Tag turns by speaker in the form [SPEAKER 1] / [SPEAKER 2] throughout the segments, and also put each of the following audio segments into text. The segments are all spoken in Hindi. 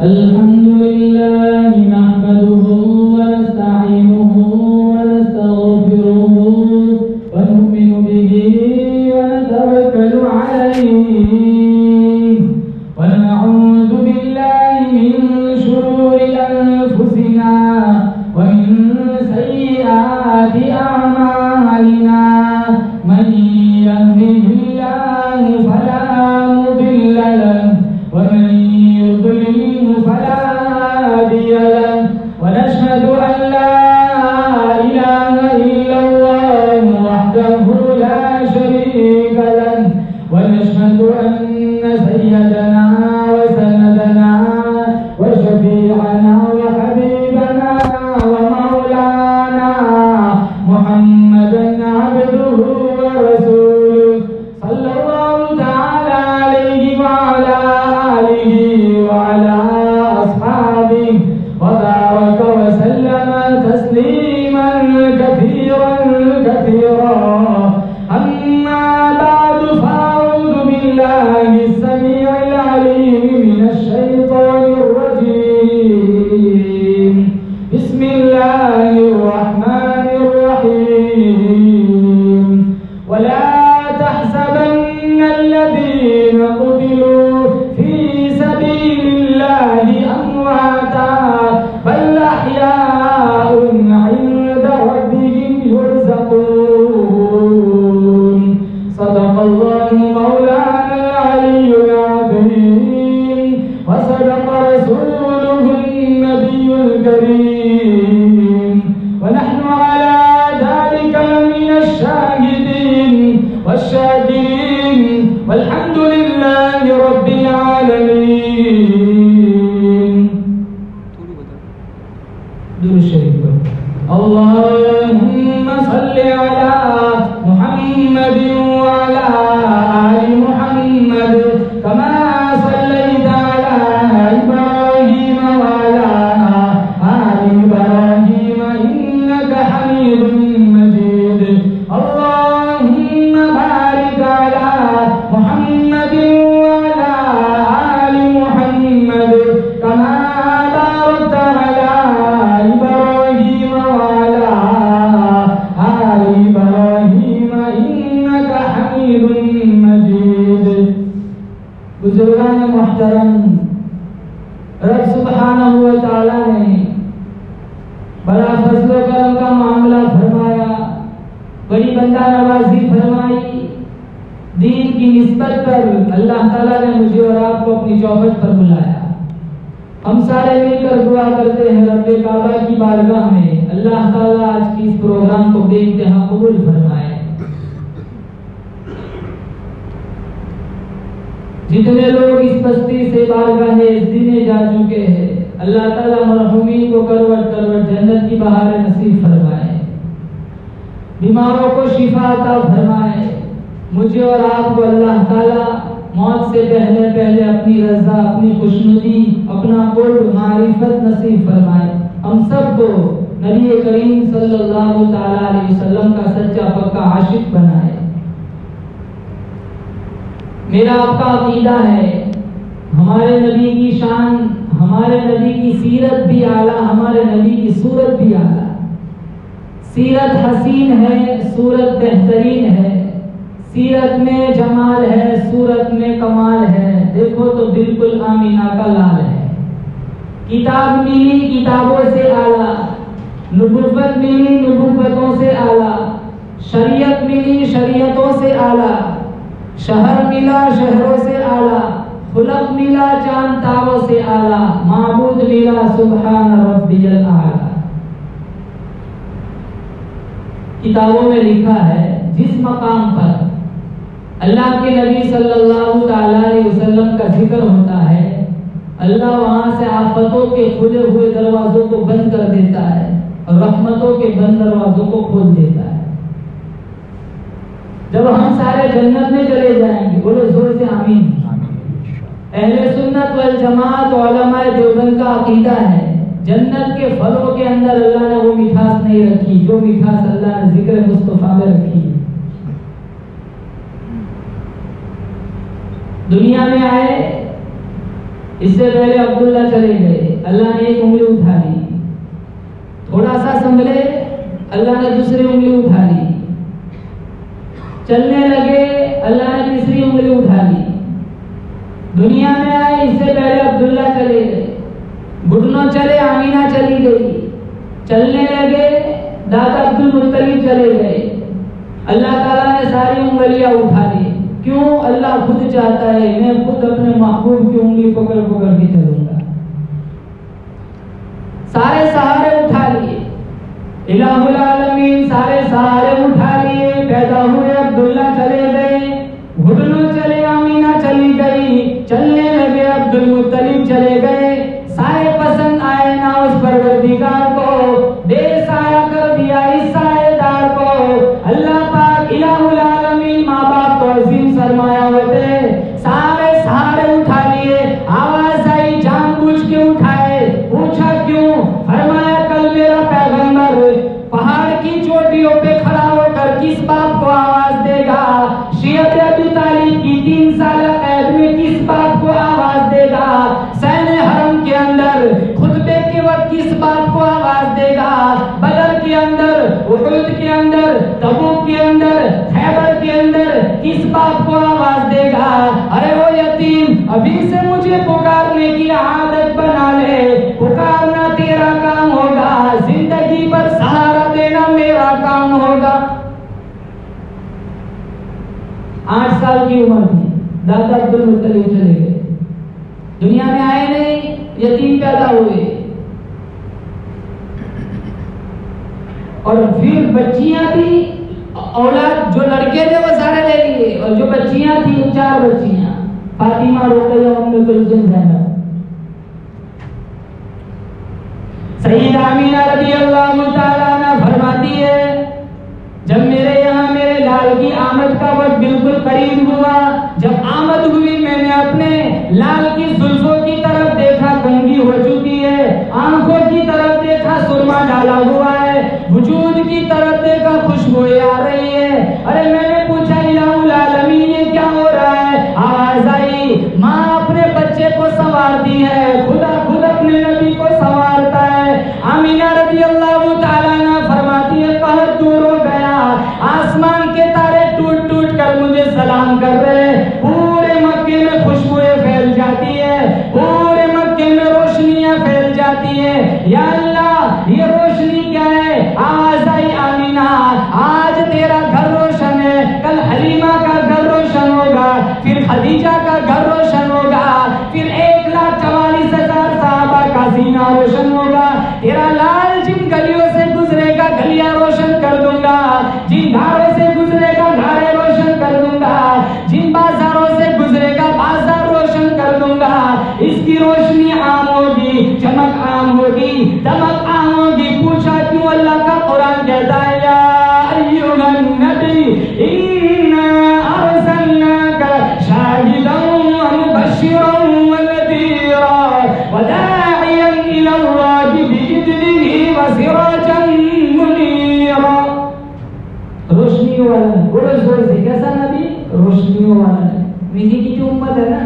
[SPEAKER 1] अल्हम्दुलिल्लाह नहमदुहु व नस्तईनुहु व नस्तगफिरुहु व नु'मिनु बिही व नतवक्कलु अलैहि व नऊज़ु बिल्लाहि मिन शुरूरि अनफुसिना व मिन सय्यिआति अअमालिना मन यहदिहिल्लाहु फला मुदिल्ल लहु व मन युद्लिल फला हादिय लहु व नशहदु अन ला इलाहा इल्लल्लाहु वहदहु ला शरीक लहु व नशहदु अन्न सय्यदना व सनदना व शफीअना व हबीबना व मौलाना मुहम्मदन अब्दुहु व रसूलुहु सल्लल्लाहु तआला अलैहि व अला आलिहि व अला अस्हाबिहि व बारक व सल्लम तस्लीमन कसीरन कसीरा अम्मा बादु फ़अऊज़ु बिल्लाहि अस्समीइल अलीम मिनश शैतानिर रजीम बिस्मिल्लाहिर रहमानिर रहीम वला तहसबन्न अल्लज़ीना क़ुतिलू फ़ी सबीलिल्लाहि अम्वाता बल अहयाउन इन्द रब्बिहिम युरज़क़ून सदक़ल्लाहु मौलाना अल-अलियुल अज़ीम व सदक़ रसूलुहुन नबियुल करीम व नहनु अला ज़ालिका लमिनश शाहिदीन वश-शाकिरीन वल्हम्दुलिल्लाहि रब्बिल आलमीन। दुरूद शरीफ अल्लाहुम्मा सल्लि अला मुहम्मदिन व अला आलि मुहम्मद कमा सल्लैता अला इब्राहीम व अला आलि इब्राहीम इन्नका हमीदुम मजीद। अल्लाहुम्मा बारिक अला मुहम्मदिन व अला आलि मुहम्मद कमा बारकता अला इब्राहीम व अला आलि इब्राहीम इन्नका हमीदुम मजीद। बुजुर्गान मुहतरम, रब सुब्हानहु व तआला ने बड़ा फज़ल करम का मामला फरमाया, बड़ी बंदा नवाजी फरमाई। दीन की निस्बत पर अल्लाह ताला ने मुझे और आपको अपनी चौखट पर बुलाया। हम सारे मिलकर दुआ करते हैं रब्बे काबा की बारगाह में अल्लाह ताला आज की इस प्रोग्राम को बेइंतहा कबूल फरमाए। जितने लोग इस बस्ती से बारगाह इस दिन जा चुके हैं अल्लाह ताला मरहूमीन को करवट करवट जन्नत की बहारें नसीब फरमाए, बीमारों को शिफा अता फरमाए। मुझे और आपको अल्लाह ताला मौत से पहले पहले अपनी रज़ा, अपनी खुशनुदी, अपना कुर्ब मारिफत नसीब फरमाए। हम सबको नबी करीम सल्लल्लाहु तआला अलैहि वसल्लम का सच्चा पक्का आशिक बनाए। मेरा आपका अकीदा है हमारे नबी की शान, हमारे नबी की सीरत भी आला, हमारे नबी की सूरत भी आला। सीरत हसीन है, सूरत बेहतरीन है। सीरत में जमाल है, सूरत में कमाल है। देखो तो बिल्कुल आमीना का लाल है। किताब मिली किताबों से आला, नबुव्वत मिली नबुव्वतों से आला, शरीयत मिली शरीयतों से आला, शहर मिला शहरों से आला, खुलक मिला चांद तारों से आला, माबूद मिला सुब्हान रब्बियल आला। किताबों में लिखा है जिस मकाम पर अल्लाह के नबी सल्लल्लाहु तआला अलैहि वसल्लम का जिक्र होता है अल्लाह वहां से आफतों के खुले हुए दरवाजों को बंद कर देता है और रहमतों के बंद दरवाजों को खोल देता है। जब हम सारे जन्नत में चले जाएंगे, बोलो जोर से आमीन। अहले सुन्नत वल जमात उलमाए देवबंद का अकीदा है जन्नत के फलों के अंदर अल्लाह ने वो मिठास नहीं रखी जो मिठास अल्लाह ने जिक्र मुस्तफा में रखी। दुनिया में आए इससे पहले अब्दुल्ला चले गए, अल्लाह ने एक उंगली उठा ली। थोड़ा सा संभले, अल्लाह ने दूसरी उंगली उठा ली। चलने लगे, अल्लाह ने तीसरी उंगली उठा ली। दुनिया में आए, इससे पहले अब्दुल्ला चले गए, घुटनों चले, आमीना चली गई। चलने लगे, दादा अब्दुल मुत्तलिब चले गए, अल्लाह ताला ने सारी उंगलियां उठा ली। क्यों? अल्लाह खुद चाहता है मैं खुद अपने महबूब की उंगली पकड़ पकड़ के चलूंगा। सारे सहारे उठा लिए, इलाहुल आलमीन सारे सहारे उठा लिए। पैदा हुए, अब्दुल्ला चले गए, घुटनों चले, आमीना चली गई। चलने लगे, अब्दुल मुत्तलिब चले गए। साए पसंद आए ना उस परवरदिगार को, बेसाया कर दिया इस साएदार को। अल्लाह पाक इलाहुल आलमीन माँ बाप को अजीम सरमाया होते, सारे सहारे उठा लिए। आवाज आई, जानबूझ के उठाए। पूछा क्यों? फरमाया कल मेरा पैगंबर पहाड़ की चोटियों पे खड़ा होकर किस बाप को आवाज देगा? शियत अबी तालिब की 3 साल कैद में किस बाप को आवाज देगा? सैने हरम के अंदर खुतबे के वक्त किस बाप को आवाज देगा? बदर के अंदर, उहुद के अंदर, तबूक के अंदर, खैबर के अंदर किस बाप को आवाज देगा? अरे वो यतीम, अभी से मुझे पुकारने की आदत बना ले। पुकारना तेरा काम होगा, जिंदगी पर सहारा देना मेरा काम होगा। 8 साल की उम्र थी, दादा अब्दुल मुत्तलिब चले गए। दुनिया में आए नहीं, यतीम पैदा हुए। और फिर बच्चियां थी, औलाद जो लड़के थे वो सारे ले लिए, और जो बच्चियां थी 4 बच्चियां, फातिमा, रुकैया, उम्मे कुलसूम, ज़ैनब। सैयदा आमीना रज़ियल्लाहु ताला अन्हा फरमाती है, जब मेरे यहाँ मेरे लाल की आमद का वक्त बिल्कुल करीब हुआ, जब आमद हुई मैंने अपने लाल की जुल्फों की तरफ देखा, कंघी हो चुकी है, आंखों की तरफ देखा, सुरमा डाला हुआ है, वजूद की तरफ देखा, खुशबुएं आ रही है। अरे मैंने पूछा इलाहुल आलमीन ये क्या हो रहा है? आवाज आई, माँ अपने बच्चे को संवारती है, खुदा खुद अपने नबी को संवारता है। आमीना रज़ियल्लाहु ताला अन्हा फरमाती है, कहर दूर हो गया, आसमान के तारे टूट टूट कर मुझे सलाम कर रहे हैं। पूरे मक्के में खुशबुएं फैल जाती है, पूरे मक्के में रोशनियां फैल जाती है। या अल्लाह ये रोशनी क्या है? आवाज आई, आमीना आज तेरा घर रोशन है, कल हलीमा का घर रोशन होगा, फिर खदीजा का घर रोशन होगा, फिर 1,44,000 सहाबा का सीना रोशन होगा। तेरा लाल जिन गलियों से गुजरेगा गलियां रोशन कर दूंगा, जिन घारों से गुजरेगा घारे रोशन कर दूंगा, जिन बाजारों से गुजरेगा बाजार रोशन कर दूंगा। इसकी रोशनी आम होगी, चमक आम होगी, दमक आम होगी। पूछा क्यों? अल्लाह का कुरान कहता है, या अय्युहन नबी इन्ना अरसलनाका शाहिदन व मुबश्शिरन व नदीरा व दाइयन इलल्लाहि बिइज़निही व सिराजन मुनीरा। रोशनी वाला, बड़े जोर से, कैसा नबी? रोशनी वाला है। इन्हीं की उम्मत है ना,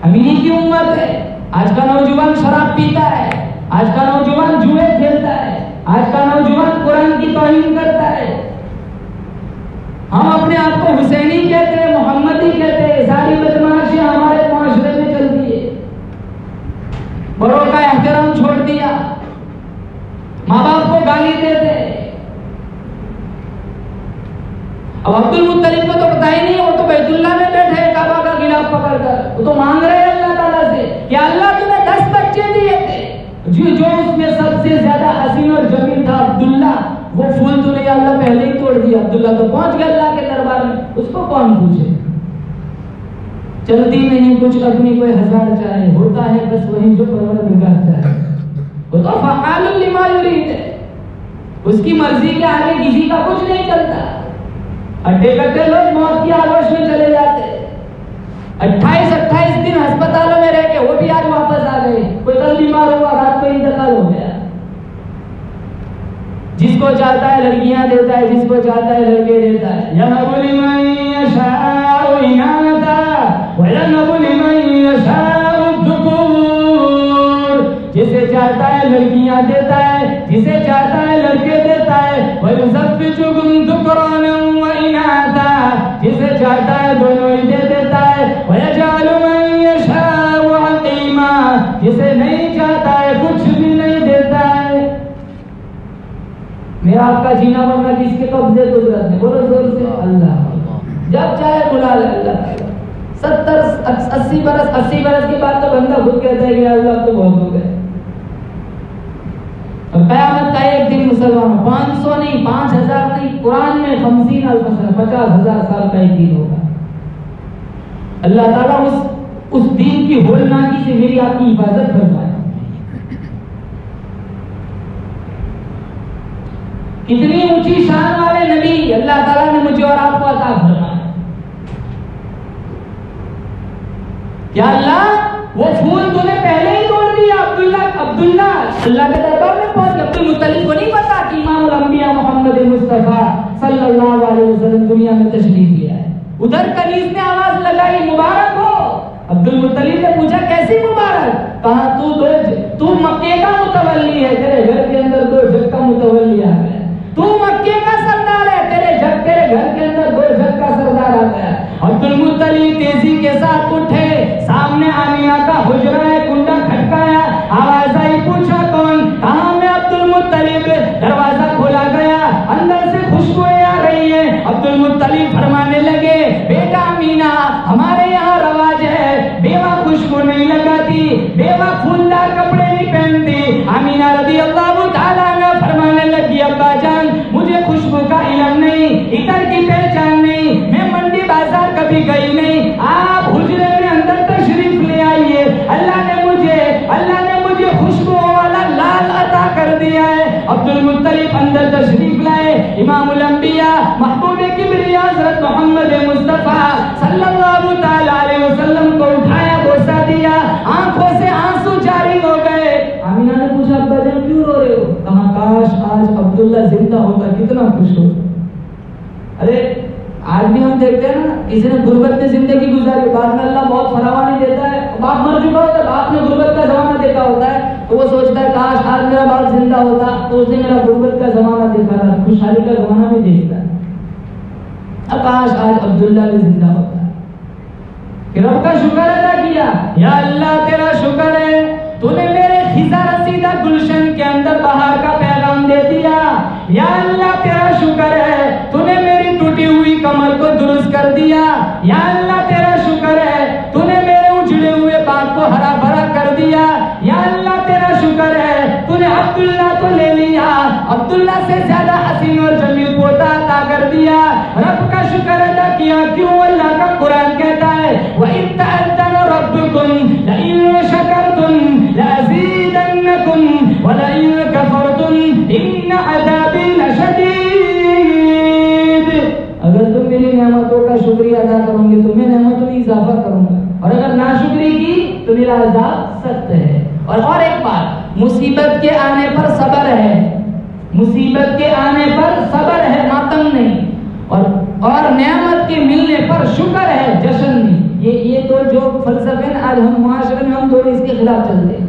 [SPEAKER 1] हम इन्हीं की उम्मत है। आज का नौजवान शराब पीता है, आज का नौजवान जुए खेलता है, आज का नौजवान कुरान की तौहीन करता है। हम अपने आप को हुसैनी कहते हैं, मोहम्मदी कहते हैं। सारी बदमाशी हमारे माशरे में चलती है। बड़ों का एहतराम छोड़ दिया, माँ बाप को गाली देते हैं। अब अब्दुल मुत्तलिब को तो पता ही नहीं, वो तो बैतुल्लाह में बैठे हैं काबा का गिलाफ पकड़कर, वो तो मांग रहे हैं अल्लाह ताला से कि अल्लाह तूने 10 बच्चे दिए थे, जो उसमें सबसे ज्यादा हसीन और जमील था अब्दुल्ला, वो फूल तूने अल्लाह पहले ही तोड़ दिया। अब्दुल्ला तो पहुंच गया अल्लाह के दरबार में, उसको कौन पूछे? चलती नहीं कुछ अपनी कोई हजार चाहे, होता है बस वही जो परवरदिगार चाहे। वो तो फ़अालुन लिमा युरीद है, उसकी मर्जी के आगे किसी का कुछ नहीं चलता। अड्डे कट्टे लोग मौत की आगोश में चले जाते, 28 दिन अस्पतालों में रह के वो भी आज वापस आ गए। कोई कल बीमार हुआ, रात को इंतकाल हो गया। जिसको चाहता है लड़कियां देता है, जिसको चाहता है लड़के देता है। यहबु लिमन यशाउ इनाता व यहबु लिमन यशाउ है लड़कियां देता है, जिसे चाहता है लड़के देता है। वयुज़व्विजुकुम ज़ुक्रानन व इनासा, जिसे चाहता है दोनों ही दे देता है। वयजअलु मन यशाअ अक़ीमा, जिसे नहीं चाहता है कुछ भी नहीं देता है। मेरा आपका जीना मरना किसके कब्जे कुदरत में? बोलो जोर से अल्लाह। जब चाहे बुला ले अल्लाह। 70-80 बरस के बाद तो बंदा खुद कहता है कि अल्लाह तो बहुत हो गए। और क़यामत का एक दिन मुसलमान 500 नहीं 5000 नहीं, कुरान में 50,000 साल का एक दिन होगा। अल्लाह ताला उस दिन की होलनाकी से मेरी आपकी हिफाजत फरमाए। कितनी ऊंची शान वाले नबी अल्लाह ताला ने मुझे और आपको अता फरमाया। या अल्लाह, वो फूल तूने पहले ही तोड़ दिया। अब्दुल्ला अल्लाह के दरबार में पहुंच गया। अब्दुल मुत्तलिब को नहीं पता कि इमामुल अंबिया मोहम्मद मुस्तफा सल्लल्लाहु अलैहि वसल्लम दुनिया में तशरीफ लिया है। उधर कनीज ने आवाज लगाई, मुबारक हो। अब्दुल मुत्तलिब ने पूछा, कैसी मुबारक? कहा, तू मक्के का मुतवल्ली है, तेरे घर के अंदर 2 जग का मुतवल्ली आ गया। तू मक्के का सरदार है, तेरे घर के अंदर 2 जग का सरदार आ गया। अब्दुल मुत्तलिब तेजी के साथ उठे, सामने आमिना का हुजरा है, कुंडा खटकाया, आवाज आई, पूछा कौन? कहा, मैं अब्दुल मुत्तलिब। दरवाजा खोला गया, अंदर से खुशबुएं आ रही है। अब्दुल मुत्तलिब फरमाने लगे, बेटा अमीना, हमारे यहाँ रवाज है, बेवा खुशबू नहीं लगाती, बेवा फूलदार कपड़े नहीं पहनती। अमीना रज़ी अल्लाह तआला अन्हा फरमाने लगी, अब्बा जान, मुझे खुशबू का इल्म नहीं, इतर की पहचान नहीं, मैं मंडी बाजार कभी गई नहीं, आप हुजरे में अंदर तशरीफ ले आइए। अल्लाह ने मुझे खुशबू वाला लाल अता कर दिया है। अब्दुल मुत्तलिब अंदर तशरीफ लाए। इमामुल अंबिया महबूबे किबरिया हज़रत मोहम्मद मुस्तफा सल्लल्लाहु तआला अलैहि वसल्लम को उठाया, बोसा दिया, आंखों से आंसू जारी हो गए। आमिना ने पूछा, अब्बा जान क्यों रो रहे हो? कहा, काश आज अब्दुल्ला जिंदा होता, कितना खुश होता। अरे आज भी हम देखते हैं ना, किसी ने गुर्बत में जिंदगी गुजारी, बाद में अल्लाह बहुत फरावानी देता है। बाप मर चुका होता है, बाप ने गुर्बत का जमाना देखा होता है, तो वो सोचता है काश आज मेरा बाप जिंदा होता तो उसने मेरा गुर्बत का जमाना देखा था, खुशहाली का जमाना भी देखता है। अब काश आज अब्दुल्ला भी जिंदा होता। फिर रब का शुक्र अदा किया, या अल्लाह तेरा शुक्र है, तूने मेरे खिजा रसीदा गुलशन के अंदर बहार का पैगाम दे दिया। या अल्लाह तेरा शुक्र है, तूने मेरी टूटी हुई कमर को दुरुस्त कर दिया। या अल्लाह तेरा शुक्र है, तूने मेरे उजड़े हुए बाग को हरा भरा कर दिया। या अल्लाह तेरा शुक्र है, तूने अब्दुल्ला को ले लिया, अब्दुल्ला से ज्यादा हसीन और जमील पोता अता कर दिया। रब का शुक्र अदा किया। क्यों? अल्लाह का कुरान कहता है, व इन तअज़्ज़न रब्बुकुम लइन शकरतुम लअज़ीदन्नकुम व लइन कफरतुम इन अज़ाबी लशदीद। अगर तुम मेरी नेमतों का शुक्रिया अदा करोगे तो मैं नेमतों में इजाफा करूंगा, और अगर नाशुक्री की तो मेरा अज़ाब सख्त है। और एक बात, मुसीबत के आने पर सब्र है, मुसीबत के आने पर सब्र है, मातम नहीं, और नेमत के मिलने पर शुक्र है, जश्न नहीं। ये तो जो फलसफे आज हम मुआशरे में हम थोड़े इसके खिलाफ चलते हैं।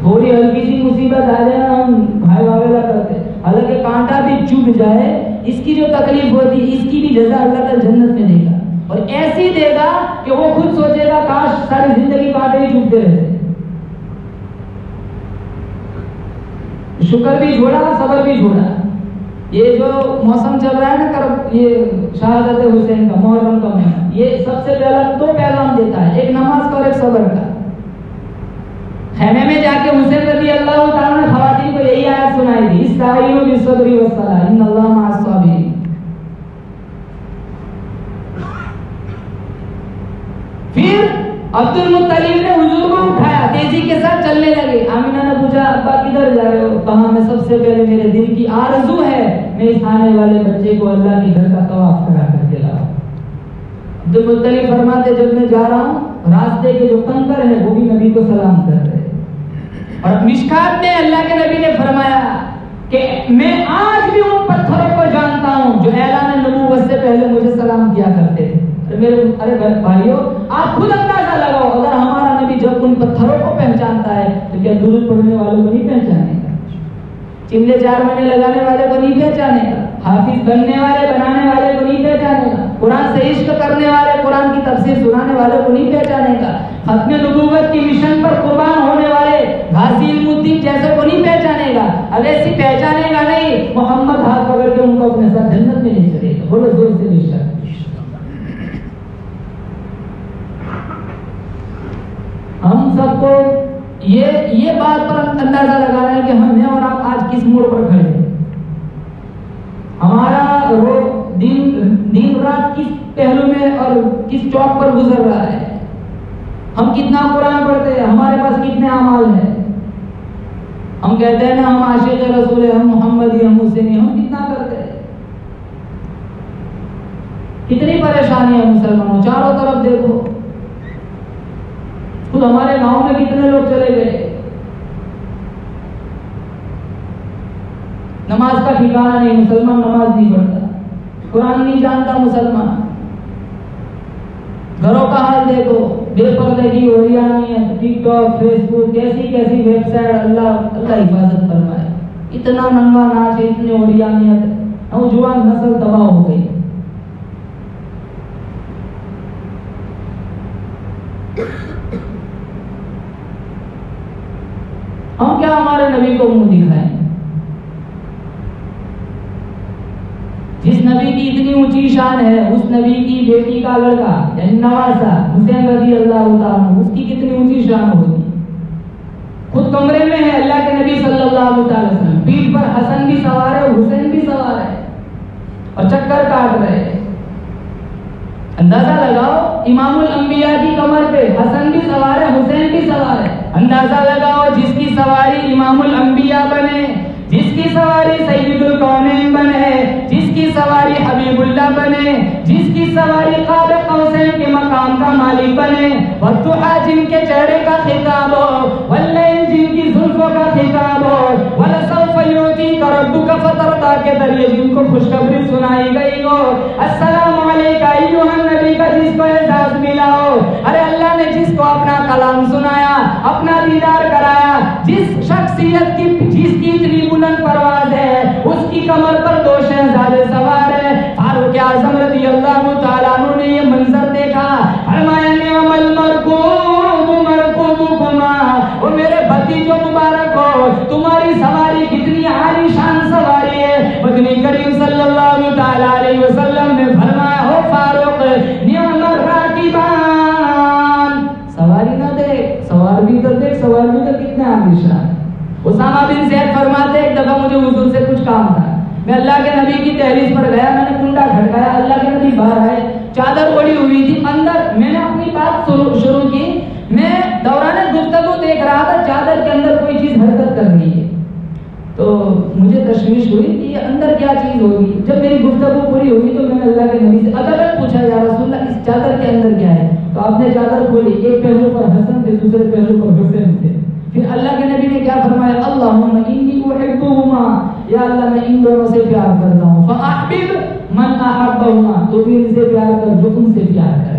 [SPEAKER 1] थोड़ी हल्की सी मुसीबत आ जाए ना, हम भाई वावेला करते हैं। हालांकि कांटा भी चुभ जाए, इसकी जो तकलीफ होती है इसकी भी जज़ा अल्लाह ताला जन्नत में देगा, और ऐसी देगा कि वो खुद सोचेगा काश सारी जिंदगी कांटे ही चुभते रहते। शुक्र भी छोड़ा, सब्र भी छोड़ा। ये जो मौसम चल रहा है ना, कर ये शहादत हुसैन का, मुहर्रम का महीना, ये सबसे पहला 2 पैगाम देता है, एक नमाज का और एक सब्र का। खेमे में जाके हुसैन रज़ी अल्लाह तआला ने खवातीन को यही आयत सुनाई थी, इस्ताईनु बिस्सब्रि वस्सलाह इन्नल्लाह मअस साबिरीन। फिर अब्दुल मुत्तलिब ने हुजूर को उठाया, तेजी के साथ चलने लगे। आमिना ने पूछा, अब्बा किधर जा रहे हो? कहा, मैं सबसे पहले मेरे दिल की आरज़ू है, मैं इस आने वाले बच्चे को अल्लाह के घर का तवाफ करा करके लाऊं। अब्दुल मुत्तलिब फरमाते, जब मैं जा रहा हूँ रास्ते के जो कंकर है वो भी नबी को सलाम कर रहे हैं। और मिशकात में अल्लाह के नबी ने फरमाया कि मैं आज भी उन पत्थरों को जानता हूँ जो ऐलान नबूवत से पहले मुझे सलाम किया करते थे। अरे भाइयों, आप खुद अंदाजा लगाओ, अगर हमारा नबी जब उन पत्थरों को पहचानता है तो क्या दुरूद पढ़ने वालों को नहीं पहचानेगा? चिमले 4 महीने लगाने वाले को नहीं पहचानेगा? हाफिज बनने वाले बनाने वाले को नहीं पहचानेगा? कुरान से इश्क करने वाले, कुरान की तफसीर सुनाने वाले को नहीं पहचानेगा? खत्म नबूवत की मिशन पर कुर्बान होने वाले गाजी इल्मुद्दीन जैसे को नहीं पहचानेगा? अब ऐसी पहचानेगा नहीं, मोहम्मद हाथ पकड़ के उनको अपने साथ जन्नत में ले चलेगा। बोलो जोर से बेशक। हम सबको ये बात पर अंदाजा लगाना है कि हम और आप आज किस मोड़ पर खड़े हैं। हमारा दिन रात किस पहलू में और किस चौक पर गुजर रहा है। हम कितना कुरान पढ़ते हैं, हमारे पास कितने अमाल है। हम कहते हैं ना हम आशिक रसूल है, हम मोहम्मदी, हम हुसैनी, हम कितना करते हैं। कितनी परेशानी है मुसलमानों, चारों तरफ देखो। खुद हमारे गांव में कितने लोग चले गए, नमाज का ठिकाना नहीं, मुसलमान नमाज नहीं पढ़ता, कुरान नहीं जानता मुसलमान। घरों का हाल देखो, बेपर्दे की ओरियानियत, टिकटॉक, फेसबुक, कैसी कैसी वेबसाइट, अल्लाह हिफाजत फरमाए। इतना नंगा नाच है, इतनी ओरियानियत, नौजवान नस्ल तबाह हो गई। हम क्या हमारे नबी को मुंह दिखाएं? जिस नबी की इतनी ऊंची शान है, उस नबी की बेटी का लड़का नवासा हुसैन रज़ी अल्लाह तआला अन्हु, उसकी कितनी ऊंची शान होगी। खुद कमरे में है अल्लाह के नबी सल्लल्लाहु अलैहि वसल्लम, पीठ पर हसन भी सवार है, हुसैन भी सवार है और चक्कर काट रहे हैं। अंदाजा लगाओ, इमामुल अंबिया की कमर पे हसन भी सवार है, हुसैन भी सवार है। अंदाजा लगाओ, जिसकी सवारी इमामुल अंबिया बने, जिसकी सवारी सैयदुल कौनैन बने, जिसकी सवारी हबीबुल्लाह बने, जिसकी सवारी क़ाब कौसैन के मकाम का मालिक बने, वद्दुहा जिनके चेहरे का खिताब हो, वल्लैल जिनकी जुल्फों का खिताब हो, वलसौफ युतीका रब्बुका फतरदा के जरिए जिनको खुशखबरी सुनाई गई हो, अस्सलामु अलैका अय्युहन नबी का जिसको एहसास मिला हो। अरे अल्लाह ने जिसको अपना कलाम सुनाया, अपना दीदार कराया, जिस शख्सियत की जिसकी इतनी बुलंद परवाज़ है, उसकी कमर पर 2 शहजादे सवार है। फारूक आज़म रज़ी अल्लाह तआला अन्हु ने ये मंजर देखा, फरमाया निअमल मरकूब मरकूबुकुमा, ओ मेरे भतीजों मुबारक हो, तुम्हारी सवारी कितनी आलीशान सवारी है। मदनी करीम सल्लल्लाहु तआला अलैहि वसल्लम ने फरमाया, हो फारूक निअमर राकिबान, सवारी ना देख, सवार भी तो देख, सवार भी तो कितने आलीशान। उसामा बिन ज़ैद फरमाते, एक दफा मुझे हुजूर से कुछ काम था, मैं अल्लाह के नबी की तहरीस पर गया, मैंने कुंडा खटकाया, अल्लाह के नबी बाहर आए, चादर ओढ़ी हुई थी अंदर। मैंने अपनी बात शुरू की, मैं दौरान गुफ्तगू देख रहा था, चादर के अंदर कोई चीज हरकत कर रही है, तो मुझे तशवीश हुई कि ये अंदर क्या चीज होगी। जब मेरी गुफ्तगू पूरी हुई तो मैंने अल्लाह के नबी से अदबन पूछा, या रसूलल्लाह इस चादर के अंदर क्या है? तो आपने चादर खोली, एक पहलू पर हसन थे, दूसरे पहलू पर हुसैन थे। फिर अल्लाह के नबी ने क्या फरमाया, अल्लाहुम्मा इन्नी उहिब्बुहुमा, या अल्लाह मैं इन दोनों से प्यार करता हूँ, फअहबिब मन अहब्बहुमा, तो भी इनसे प्यार कर जो तुमसे प्यार करे।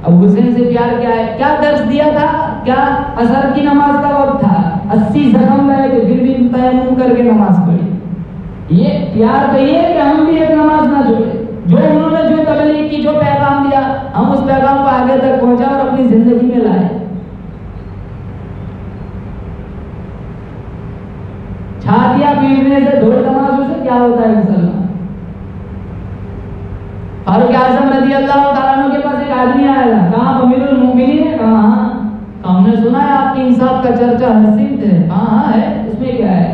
[SPEAKER 1] अब हुसैन से प्यार क्या है, क्या दर्श दिया था, क्या असर की नमाज का वक्त था, 80 जख्म रहे थे, फिर भी तयम्मुम करके नमाज पढ़ी। ये प्यार तो ये कि हम भी एक नमाज ना छोड़े, जो उन्होंने जो तबलीग की, जो पैगाम दिया, हम उस पैगाम को आगे तक पहुंचा और अपनी जिंदगी में लाए। छातियां पीटने से, ढोल तमाशों से क्या होता है मुसलमान। फारूक आज़म रज़ी अल्लाह तआला अन्हु के पास एक आदमी आया था, कहा अमीरुल मोमिनीन है? कहा हमने सुना है आपकी इंसाफ का चर्चा हसीन थे। हाँ है, उसमें क्या है?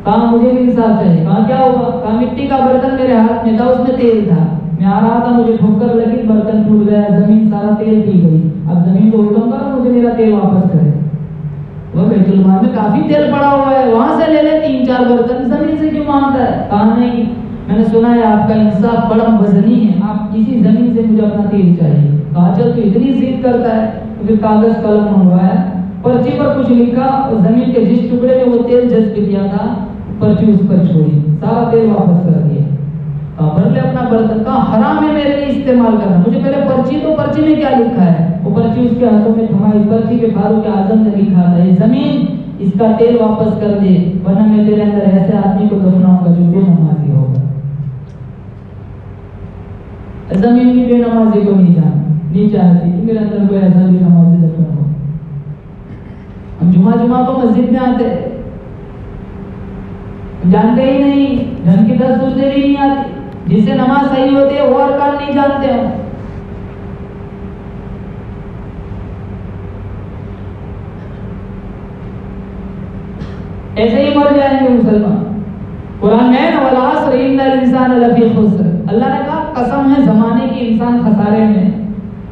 [SPEAKER 1] कहा मुझे भी इंसाफ चाहिए। कहा क्या हुआ? कहा मिट्टी का बर्तन मेरे हाथ में था, उसमें तेल था, मैं आ रहा था, मुझे ठोकर लगी, बर्तन टूट गया, जमीन सारा तेल पी गई, अब जमीन को हुक्म करो मुझे मेरा तेल वापस करे। वह बैतुल माल में काफी तेल पड़ा हुआ है, वहां से ले ले 3-4 बर्तन, जमीन से क्यों मांगता है? कहा नहीं, मैंने सुना है आपका इंसाफ बड़ा वजनी है, आप इसी जमीन से मुझे अपना तेल चाहिए। कहा चल तू इतनी जिद करता है, तो फिर कागज कलम मंगवाया, पर्ची पर कुछ लिखा और जमीन के जिस टुकड़े में वो तेल जज्ब किया था, पर्ची उस पर छोड़ी, सारा तेल वापस कर दिया। भर ले अपना बर्तन। कहा हराम है मेरे लिए इस्तेमाल करना, मुझे पहले पर्ची तो, पर्ची में क्या लिखा है? वो पर्ची उसके हाथों में थमाई, पर्ची पे फारूक आजम ने लिखा था, ये जमीन इसका तेल वापस कर दे, वरना मैं तेरे अंदर ऐसे आदमी को दफनाऊंगा जो बेनमाजी होगा। जमीन की बेनमाजी को नहीं चाहती कि मेरे अंदर कोई ऐसा बेनमाजी दफन हो। हम जुमा को मस्जिद में आते जानते ही नहीं, ढंग की 10 दूसरे भी नहीं आती, जिससे नमाज सही होती है वो अरकान नहीं जानते हम। ऐसे ही मर जाएंगे मुसलमान। कुरान में है वल अस्र इन्नल इंसान लफी खुस्र, अल्लाह ने कहा कसम है जमाने की, इंसान खसारे में।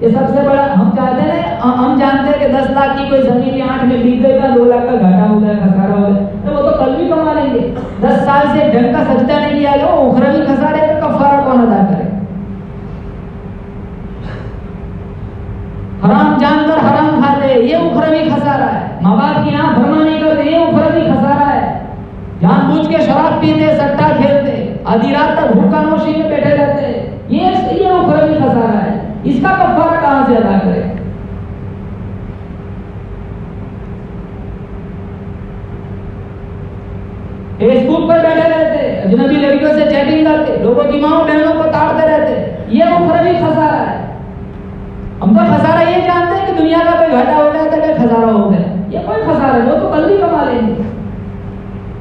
[SPEAKER 1] ये सबसे बड़ा हम चाहते हैं, हम जानते हैं कि 10 लाख की कोई जमीन 8 में बिक गई, 2 लाख का घाटा हो गया, खसारा हो गया, तो वो तो कल भी कमा लेंगे। 10 साल से ढंग का सजदा नहीं किया गया, वो उखरवी खसारे का कफारा कौन अदा करे? हराम जानकर हराम खाते, ये उखरवी खसारा है। माँ बाप की आंख भरमा नहीं करते, ये उखरवी खसारा है। जानबूझ के शराब पीते, सट्टा खेलते, आधी रात तक भूखा नोशी में बैठे रहते, ये उखरवी खसारा है। इसका कफारा कहां से अदा करें? फेसबुक पर बैठे रहते, अजनबी लड़कियों से चैटिंग करते, लोगों की माओ बहनों को ताड़ते रहते, ये उखरवी खसारा है। हम तो खसारा ये जानते हैं कि दुनिया का कोई घाटा हो गया तो खसारा हो गया, ये कोई खसारा है, वो तो कल भी कमा लेंगे।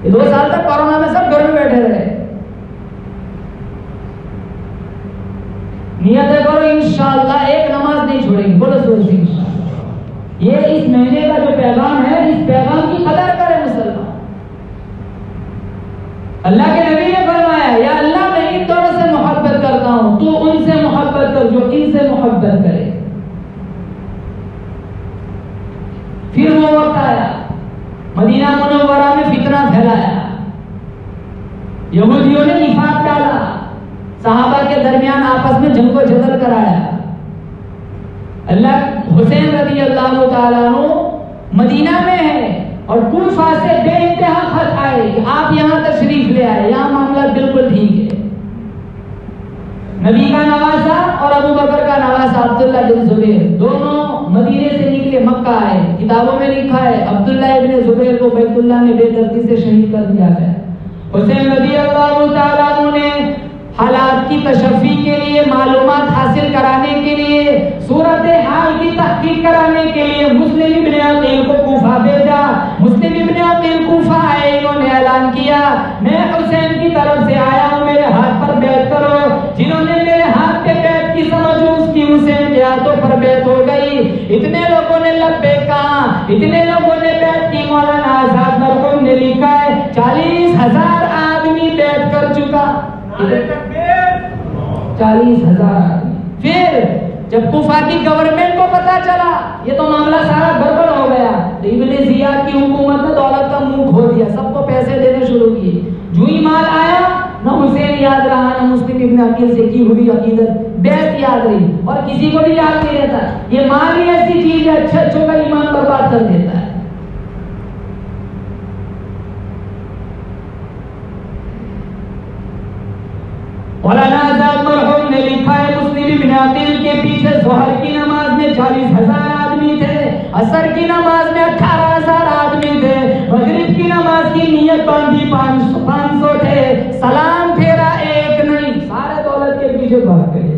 [SPEAKER 1] ये 2 साल तक कोरोना में सब घर में बैठे रहे। नियत करो इंशाअल्लाह एक नमाज नहीं छोड़ेंगे, बोलो सूरज इंशाअल्लाह। ये इस महीने का जो पैगाम है, इस पैगाम की कदर करें मुसलमान। अल्लाह के नबी ने फरमाया, या अल्लाह मैं इन दोनों से मोहब्बत करता हूं, तू उनसे मोहब्बत कर जो इनसे मोहब्बत करे। फिर वो वक्त आया, मदीना मुनव्वरा में फितना फैलाया, यहूदियों ने निफाक डाला, सहाबा के दरमियान आपस में जंग व जदल कराया। अल्लाह हुसैन रज़ी अल्लाह तआला अन्हु मदीना में है और कूफा से बेइंतहा खत आए कि आप यहां तशरीफ ले आए, यहां मामला बिल्कुल ठीक है। नबी का नवासा और अबू बकर का नवासा अब्दुल्ला बिन जुबैर दोनों मदीने से निकले, मक्का आए। किताबों में लिखा है अब्दुल्ला इब्न जुबैर को बैतुल्लाह में बेदर्दी से शहीद कर दिया गया। हुसैन रज़ी अल्लाह तआला अन्हु ने हालात की तशफ़ी के लिए, मालूमात हासिल कराने के लिए, सूरत हाल की तहकीक कराने के लिए मुस्लिम इब्न अकील को कूफा भेजा। मुस्लिम इब्न अकील कूफा आए, इन्होंने ऐलान किया मैं हुसैन की तरफ से आया हूं, मेरे हाथ पर बैत करो। जिन्होंने मेरे हाथ पे बैत की समझ उसकी हुसैन के हाथों पर बैत हो गई। इतने लोगों ने लब्बैक कहा, इतने लोगों ने बैत की। मौलाना आजाद मरहूम ने लिखा है 40,000 आदमी बैत कर चुका, 40,000 आदमी। फिर जब कूफा की गवर्नमेंट को पता चला ये तो मामला सारा गड़बड़ हो गया, तो इब्न जियाद की हुकूमत ने दौलत का मुंह खोल दिया, सबको पैसे देने शुरू किए। जो ही माल आया, न हुसैन याद रहा, न मुस्लिम इब्न अकील से की हुई अकीदत बैत याद रही, और किसी को भी याद नहीं रहता। ये माल ही ऐसी चीज है, अच्छों का ईमान बर्बाद कर देता है। मौलाना आजाद मरहूम ने लिखा है मुस्लिम इब्न अकील के पीछे ज़ोहर की नमाज में 40,000 आदमी थे, असर की नमाज में 18,000 आदमी थे, मगरिब की नमाज की नियत बांधी 500 थे, सलाम फेरा एक नहीं, सारे दौलत के पीछे भाग गए।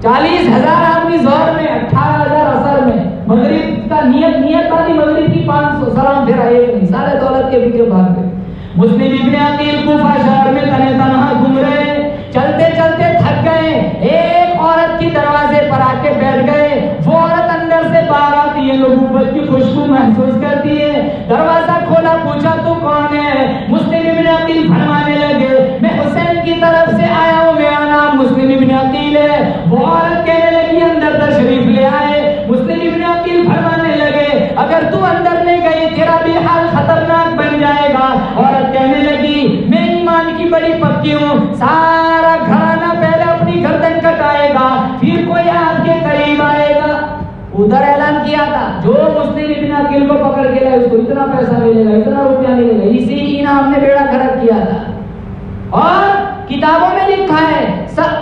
[SPEAKER 1] 40,000 आदमी ज़ोहर में, 18,000 असर में, मगरिब का नियत बांधी, मगरिब की 500, सलाम फेरा एक नहीं, सारे दौलत के पीछे भाग गए। मुस्लिम इब्न अकील कूफा शहर में तने तनहा घूम रहे, चलते चलते थक गए। एक औरत की दरवाजे पर आके बैठ गए। वो औरत अंदर से बाहर आती है, नबूवत की खुशबू महसूस करती है। दरवाजा खोला, पूछा तू कौन है? मुस्लिम इब्न अकील फरमाने लगे मैं हुसैन की तरफ से आया हूँ, मेरा नाम मुस्लिम इब्न अकील है। वो औरत कहने लगी अंदर तशरीफ ले आए। मुस्लिम इब्न अकील फरमाने लगे अगर तू अंदर ले गई तेरा भी हाल खतरनाक बन जाएगा। औरत कहने लगी मैं ईमान की बड़ी पक्की हूँ, सारा घराना पहले अपनी गर्दन कटाएगा फिर कोई आपके करीब आएगा। उधर ऐलान किया था जो मुस्लिम इब्न अकील को पकड़ के लाए उसको इतना पैसा मिलेगा, इतना रुपया मिलेगा। इसी इनाम ने बेड़ा गर्क किया था। और किताबों में लिखा है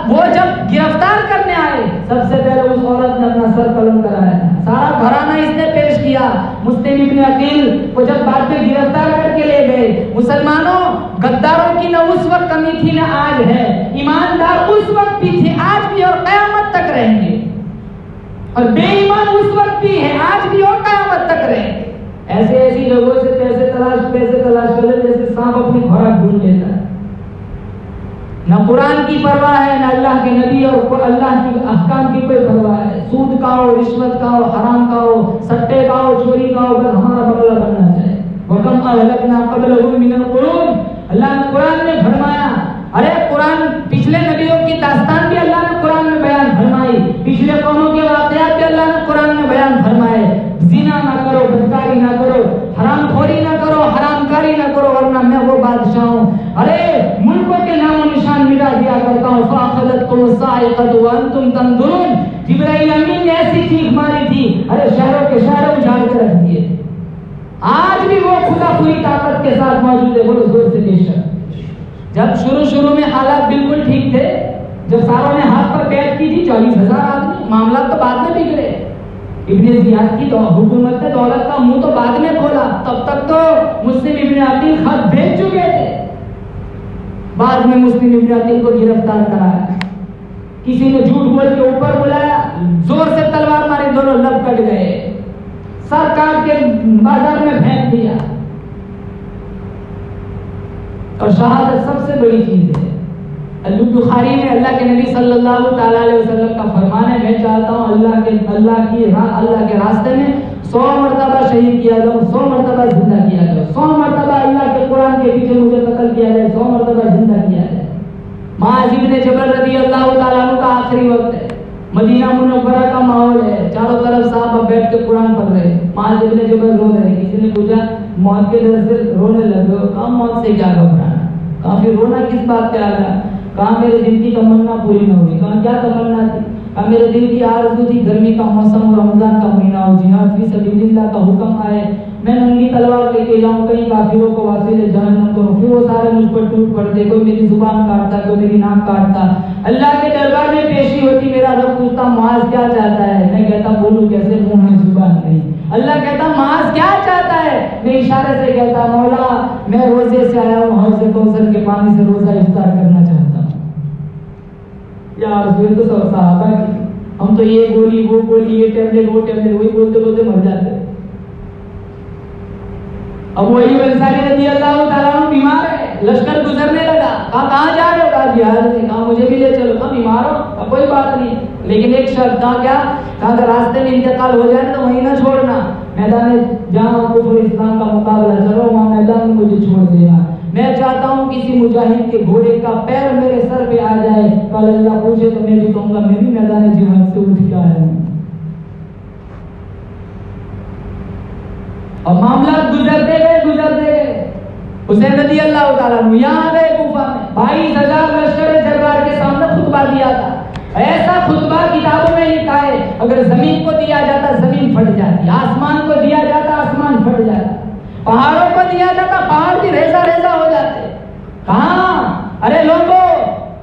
[SPEAKER 1] वो जब गिरफ्तार करने आए सबसे पहले उस औरत ने अपना सर कलम कराया था। सारा घराना इसने पेश किया। मुस्लिम इब्न अकील को जब बाद में गिरफ्तार करके ले गए, मुसलमानों गद्दारों की न उस वक्त कमी थी न आज है, ईमानदार उस वक्त भी थे, आज भी और कयामत तक रहेंगे, और बेईमान उस वक्त भी है, आज भी और कयामत तक रहेंगे। ऐसे ऐसी जगहों से पैसे तलाश कर ले जैसे सांप अपनी खुराक ढूंढ लेता है। न कुरान की परवाह है, न अल्लाह के नबी और अल्लाह की अहकाम की कोई परवाह है। सूद का हो, रिश्वत का हो, हराम का हो, सट्टे का हो, चोरी का हो, बस हमारा बदला बनना चाहिए। वकम अहलकना क़ब्लहुम मिनल क़ुरून, अल्लाह ने कुरान में फरमाया। अरे कुरान पिछले नबियों की दास्तान भी अल्लाह ने कुरान में बयान फरमाई, पिछले कौमों के वाक़यात भी अल्लाह ने कुरान में बयान फरमाए। जिना ना करो, बदकारी ना करो, हरामखोरी ना करो, हरामकारी ना करो, वरना मैं वो बादशाह हूँ, अरे मुल्कों के नामो निशान मिटा दिया करता हूँ। फ़अख़ज़तकुम साइक़तु व अंतुम तंज़ुरून, जिब्राइल अमीन ने ऐसी चीख मारी थी, अरे शहरों के शहर उजाड़ के रख दिए। आज भी वो खुदा पूरी ताकत के साथ मौजूद है, बोलो जोर से बेशक। जब शुरू में हालात बिल्कुल ठीक थे, जब सारों ने हाथ पर बैठ की थी 40,000 आदमी, मामला तो बाद में बिगड़े। इब्ने ज़ियाद की हुकूमत ने दौलत का मुंह तो बाद में खोला, तब तक तो मुस्लिम इब्न अकील खत भेज चुके थे। बाद में मुस्लिम इब्न अकील को गिरफ्तार कराया, किसी ने झूठ बोल के ऊपर बुलाया, जोर से तलवार मारी, दोनों लब कट गए, सर काट के बाजार में फेंक दिया। और शहादत सबसे बड़ी चीज है। बुखारी में अल्लाह के नबी सल्लल्लाहु अलैहि वसल्लम का फरमान है, मैं चाहता हूँ अल्लाह के रास्ते में 100 मरतबा शहीद किया जाओ, 100 मरतबा जिंदा किया जाओ, 100 मरतबा अल्लाह के कुरान के पीछे मुझे कत्ल किया जाए, 100 मरतबा जिंदा किया जाए। मुआज़ इब्न जबल रज़ी अल्लाह तआला अन्हु का आखिरी वक्त है, मदीना मुनव्वरा का माहौल है, चारों तरफ साहब बैठ के कुरान पढ़ रहे, मुआज़ इब्न जबल रो रहे। किसी ने पूछा मौत के डर से रोने लगे हो? कहा मौत से क्या घबराना, काफी रोना किस बात पे आ गया? कहा मेरे दिल की तमन्ना पूरी न हुई। कहा क्या तमन्ना थी? कहा मेरे दिल की आरज़ू थी गर्मी का मौसम और रमजान का महीना हो, जिहाद फी सबिलिल्लाह का हुक्म आए, मैं नंगी तलवार लेके जाऊं, कई काफिरों को वासिले जहन्नम करूं। फिर वो सारे मुझ पर टूट पड़ते, कोई मेरी जुबान काटता, कोई मेरी नाक काटता। अल्लाह के दरबार में पेशी होती, मेरा रब पूछता मुआज़ क्या चाहता है? मैं कहता बोलूं कैसे, मुंह में जुबान नहीं। अल्लाह कहता मुआज़ क्या चाहता है? मैं इशारे से कहता मौला मैं रोजे से आया हूँ, हौज़े कौसर के पानी से रोजा इफ्तार करना चाहता हूँ। यार तो सहाबा की, हम तो ये गोली वो गोली, ये टेबलेट वो टेबलेट, वही बोलते बोलते मर जाते। अब वही अंसारी रज़ी अल्लाह तआला अन्हु बीमार है, लश्कर गुजरने लगा, कहा कहाँ जा रहे हो? कहा जिहाद में। कहा मुझे भी ले चलो। कहा बीमार हो? कहा कोई बात नहीं, लेकिन एक शर्त। कहा क्या? कहा अगर रास्ते में इंतकाल हो जाए तो वहीं ना छोड़ना, मैदान जहाँ कुफ्र इस्लाम का मुकाबला चलो वहाँ मैदान में मुझे छोड़ देना। मैं चाहता हूँ किसी मुजाहिद के घोड़े का पैर मेरे सर पे आ जाए, कल अल्लाह पूछे तो मैं भी कहूँगा मैं भी मैदान जिहाद से उठ के आया हूँ। और मामला गुजरते गए। हुसैन रज़ी अल्लाह तआला अन्हु यहाँ आ गए कूफा में, 22,000 लश्कर जरदार के सामने खुतबा दिया था। ऐसा खुतबा किताबों में लिखा है, अगर जमीन को दिया जाता जमीन फट जाती, आसमान को दिया जाता आसमान फट जाता, पहाड़ों को दिया जाता पहाड़ भी रेजा रेजा हो जाते। कहाँ? अरे लोगों,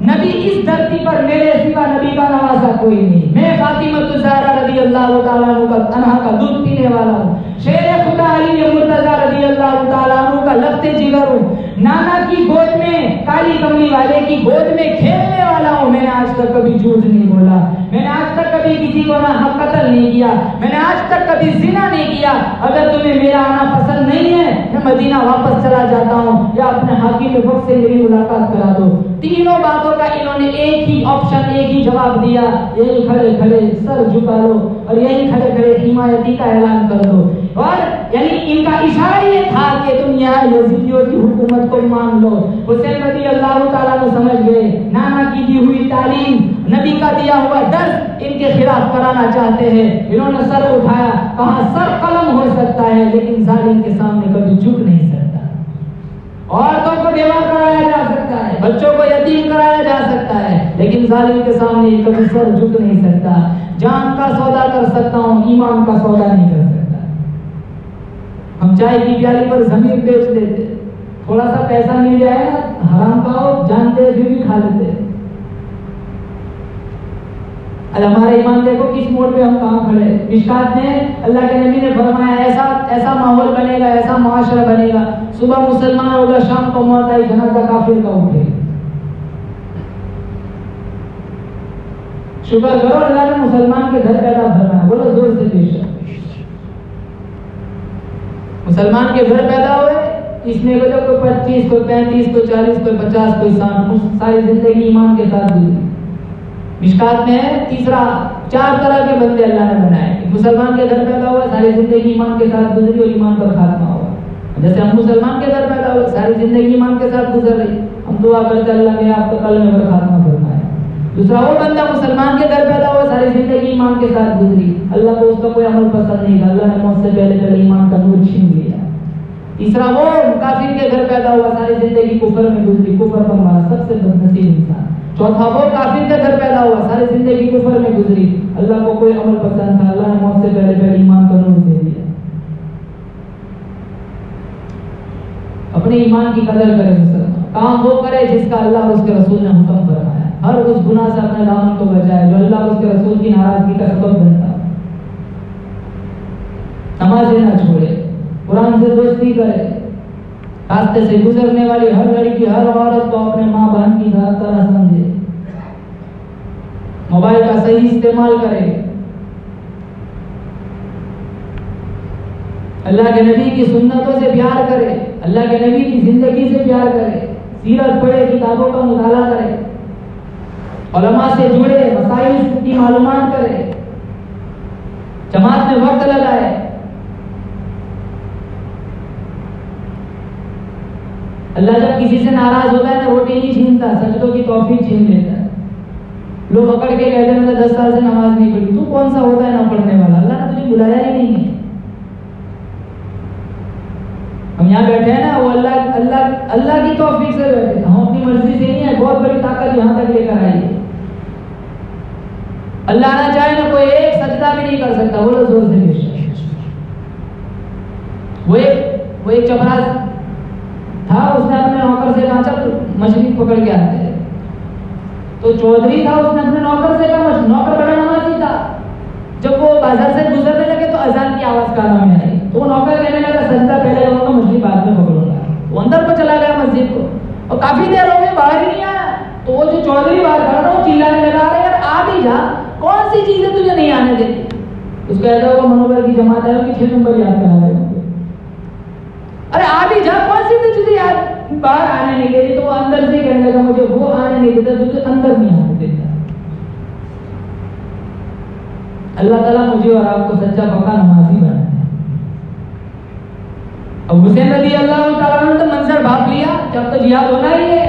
[SPEAKER 1] नबी इस धरती पर मेरे सिवा नबी का नवासा कोई नहीं। मैं फातिमा ज़हरा रज़ी अल्लाह तआला अन्हा का दूध पीने वाला हूँ, शेर खुदा अली मुर्तज़ा रज़ी अल्लाह तआला अन्हु का लफ्ते जिगर हूँ, नाना की गोद में, काली कमली वाले की गोद में खेलने वाला हूँ। मैंने आज तक कभी झूठ नहीं बोला, मैंने आज तक कभी किसी को ना हक कत्ल नहीं किया, मैंने आज तक कभी जिना नहीं किया। अगर तुम्हें मेरा आना पसंद नहीं है, मैं मदीना वापस चला जाता हूँ, या अपने हाकिम वक्त से मेरी मुलाकात करा दो। तीनों बातों का इन्होंने एक ही ऑप्शन, एक ही जवाब दिया, यही खड़े खड़े सर झुका लो और यही खड़े खड़े हिमायती का ऐलान कर दो। और यानी इनका इशारा ये था कि तुम यहाँ यजीदियों की हुकूमत को मान लो। हुसैन रज़ी अल्लाह तआला को समझ गए, नाना की दी हुई तालीम, नबी का दिया हुआ दर्द इनके खिलाफ कराना चाहते हैं। इन्होंने सर उठाया, कहा सर कलम हो सकता है लेकिन जालिम के सामने कभी झुक नहीं सकता। औरतों को बेवा कराया जा सकता है, बच्चों को यतीम कराया जा सकता है, लेकिन जालिम के सामने कभी सर झुक नहीं सकता। जान का सौदा कर सकता हूँ, ईमान का सौदा नहीं कर सकता। हम चाय की प्याली पर जमीन बेच देते, थोड़ा सा पैसा मिल जाए ना, हराम खाओ जानते फिर भी खा लेते। अब हमारा ईमान देखो किस मोड़ पे हम कहाँ खड़े। मिशकात में अल्लाह के नबी ने फरमाया ऐसा ऐसा माहौल बनेगा, ऐसा माशरा बनेगा, सुबह मुसलमान होगा, शाम को मौत आई, जनाजा काफिर का उठे। शुक्र करो अल्लाह ने मुसलमान के घर पैदा फरमाया, बोलो जोर से बेशक। मुसलमान के घर पैदा हुए, इसमें कोई 25, कोई 35, कोई 40, कोई 50, कोई 60, सारी जिंदगी ईमान के साथ गुजरी। मिशकात में है तीसरा, 4 तरह के बंदे अल्लाह ने बनाए। मुसलमान के घर पैदा हुआ, सारी जिंदगी ईमान के साथ गुजरी और ईमान पर खात्मा हुआ। जैसे हम मुसलमान के घर पैदा हुए, सारी जिंदगी ईमान के साथ गुजर रही, हम दुआ करते अल्लाह ने आपको कलमे पर खात्मा फरमाया। दूसरा वो बंदा मुसलमान के घर पैदा हुआ, सारी जिंदगी ईमान के साथ गुजरी, अल्लाह को उसका कोई अमल पसंद नहीं था, अल्लाह ने मुझसे पहले ईमान का नूर छीन लिया। तीसरा वो काफिर के घर पैदा हुआ, सारी जिंदगी कुफर में गुजरी, कुफर पर मारा, सबसे बदनसीब इंसान। चौथा वो काफिर के घर पैदा हुआ, सारी जिंदगी कुफर में गुजरी, अल्लाह को कोई अमल पसंद था, अल्लाह ने मुझसे पहले ईमान का नूर दे दिया। अपने ईमान की कदर करे मुसलमान, काम वो करे जिसका अल्लाह और उसके रसूल ने हुक्म फरमाया, हर उस गुनाह से अपने दामन को बचाए जो अल्लाह और उसके रसूल की नाराजगी का सबब बनता। नमाज़ें ना छोड़े, कुरान से दोस्ती करे, रास्ते से गुजरने वाली हर लड़की हर औरत को अपने माँ बहन की तरह समझे, मोबाइल का सही इस्तेमाल करे, अल्लाह के नबी की सुन्नतों से प्यार करे, अल्लाह के नबी की जिंदगी से प्यार करे, सीरत पढ़े, किताबों का मुताला करे, उलमा से जुड़े, मसाइल की मालूमात करे, जमात में वक्त लगाए। अल्लाह जब किसी से नाराज होता है ना, रोटी नहीं छीनता, सजदों की तौफीक छीन लेता है। लोग पकड़ के कहते हैं मैं 10 साल से नमाज नहीं पढ़ी, तू कौन सा होता है ना पढ़ने वाला, अल्लाह ने तुझे बुलाया ही नहीं है। हम यहाँ बैठे हैं ना, वो अल्लाह अल्लाह अल्लाह की तौफीक से बैठे, हम अपनी मर्जी से नहीं है, बहुत बड़ी ताकत यहाँ तक लेकर आई है। अल्लाह ना चाहे ना कोई एक सजदा भी नहीं कर सकता, बोलो जोर से बेशक। वो एक चपरास था, उसने अपने नौकर से कहा चल मछली पकड़ के आते हैं। तो चौधरी था, उसने अपने नौकर से कहा, नौकर बड़ा नमाजी था, जब वो बाजार से गुजरने लगे तो अजान की आवाज कानों में आई, तो नौकर कहने लगा सजदा पहले करूंगा, मछली बाद में पकड़ूंगा। वो अंदर को चला गया मस्जिद को, और काफी देर हो गई बाहर ही नहीं आया। तो वो जो चौधरी बाहर खड़ा था वो चिल्लाने लगा, अरे यार आ भी जा, कौन सी चीजें तुझे नहीं आने देती। उसको ऐसा हुआ मनोबल की जमात है कि 6 नंबर याद करा देगा, अरे आ भी जा, कौन सी तुझे याद बाहर आने नहीं देती। तो वो अंदर से कहने लगा मुझे वो आने नहीं देता, तुझे अंदर नहीं आने देता। अल्लाह ताला मुझे और आपको सच्चा पक्का नमाजी बनाए। अब हुसैन रज़ी अल्लाह ताला ने तो मंजर भाप लिया, जब तो जिहाद होना ही है।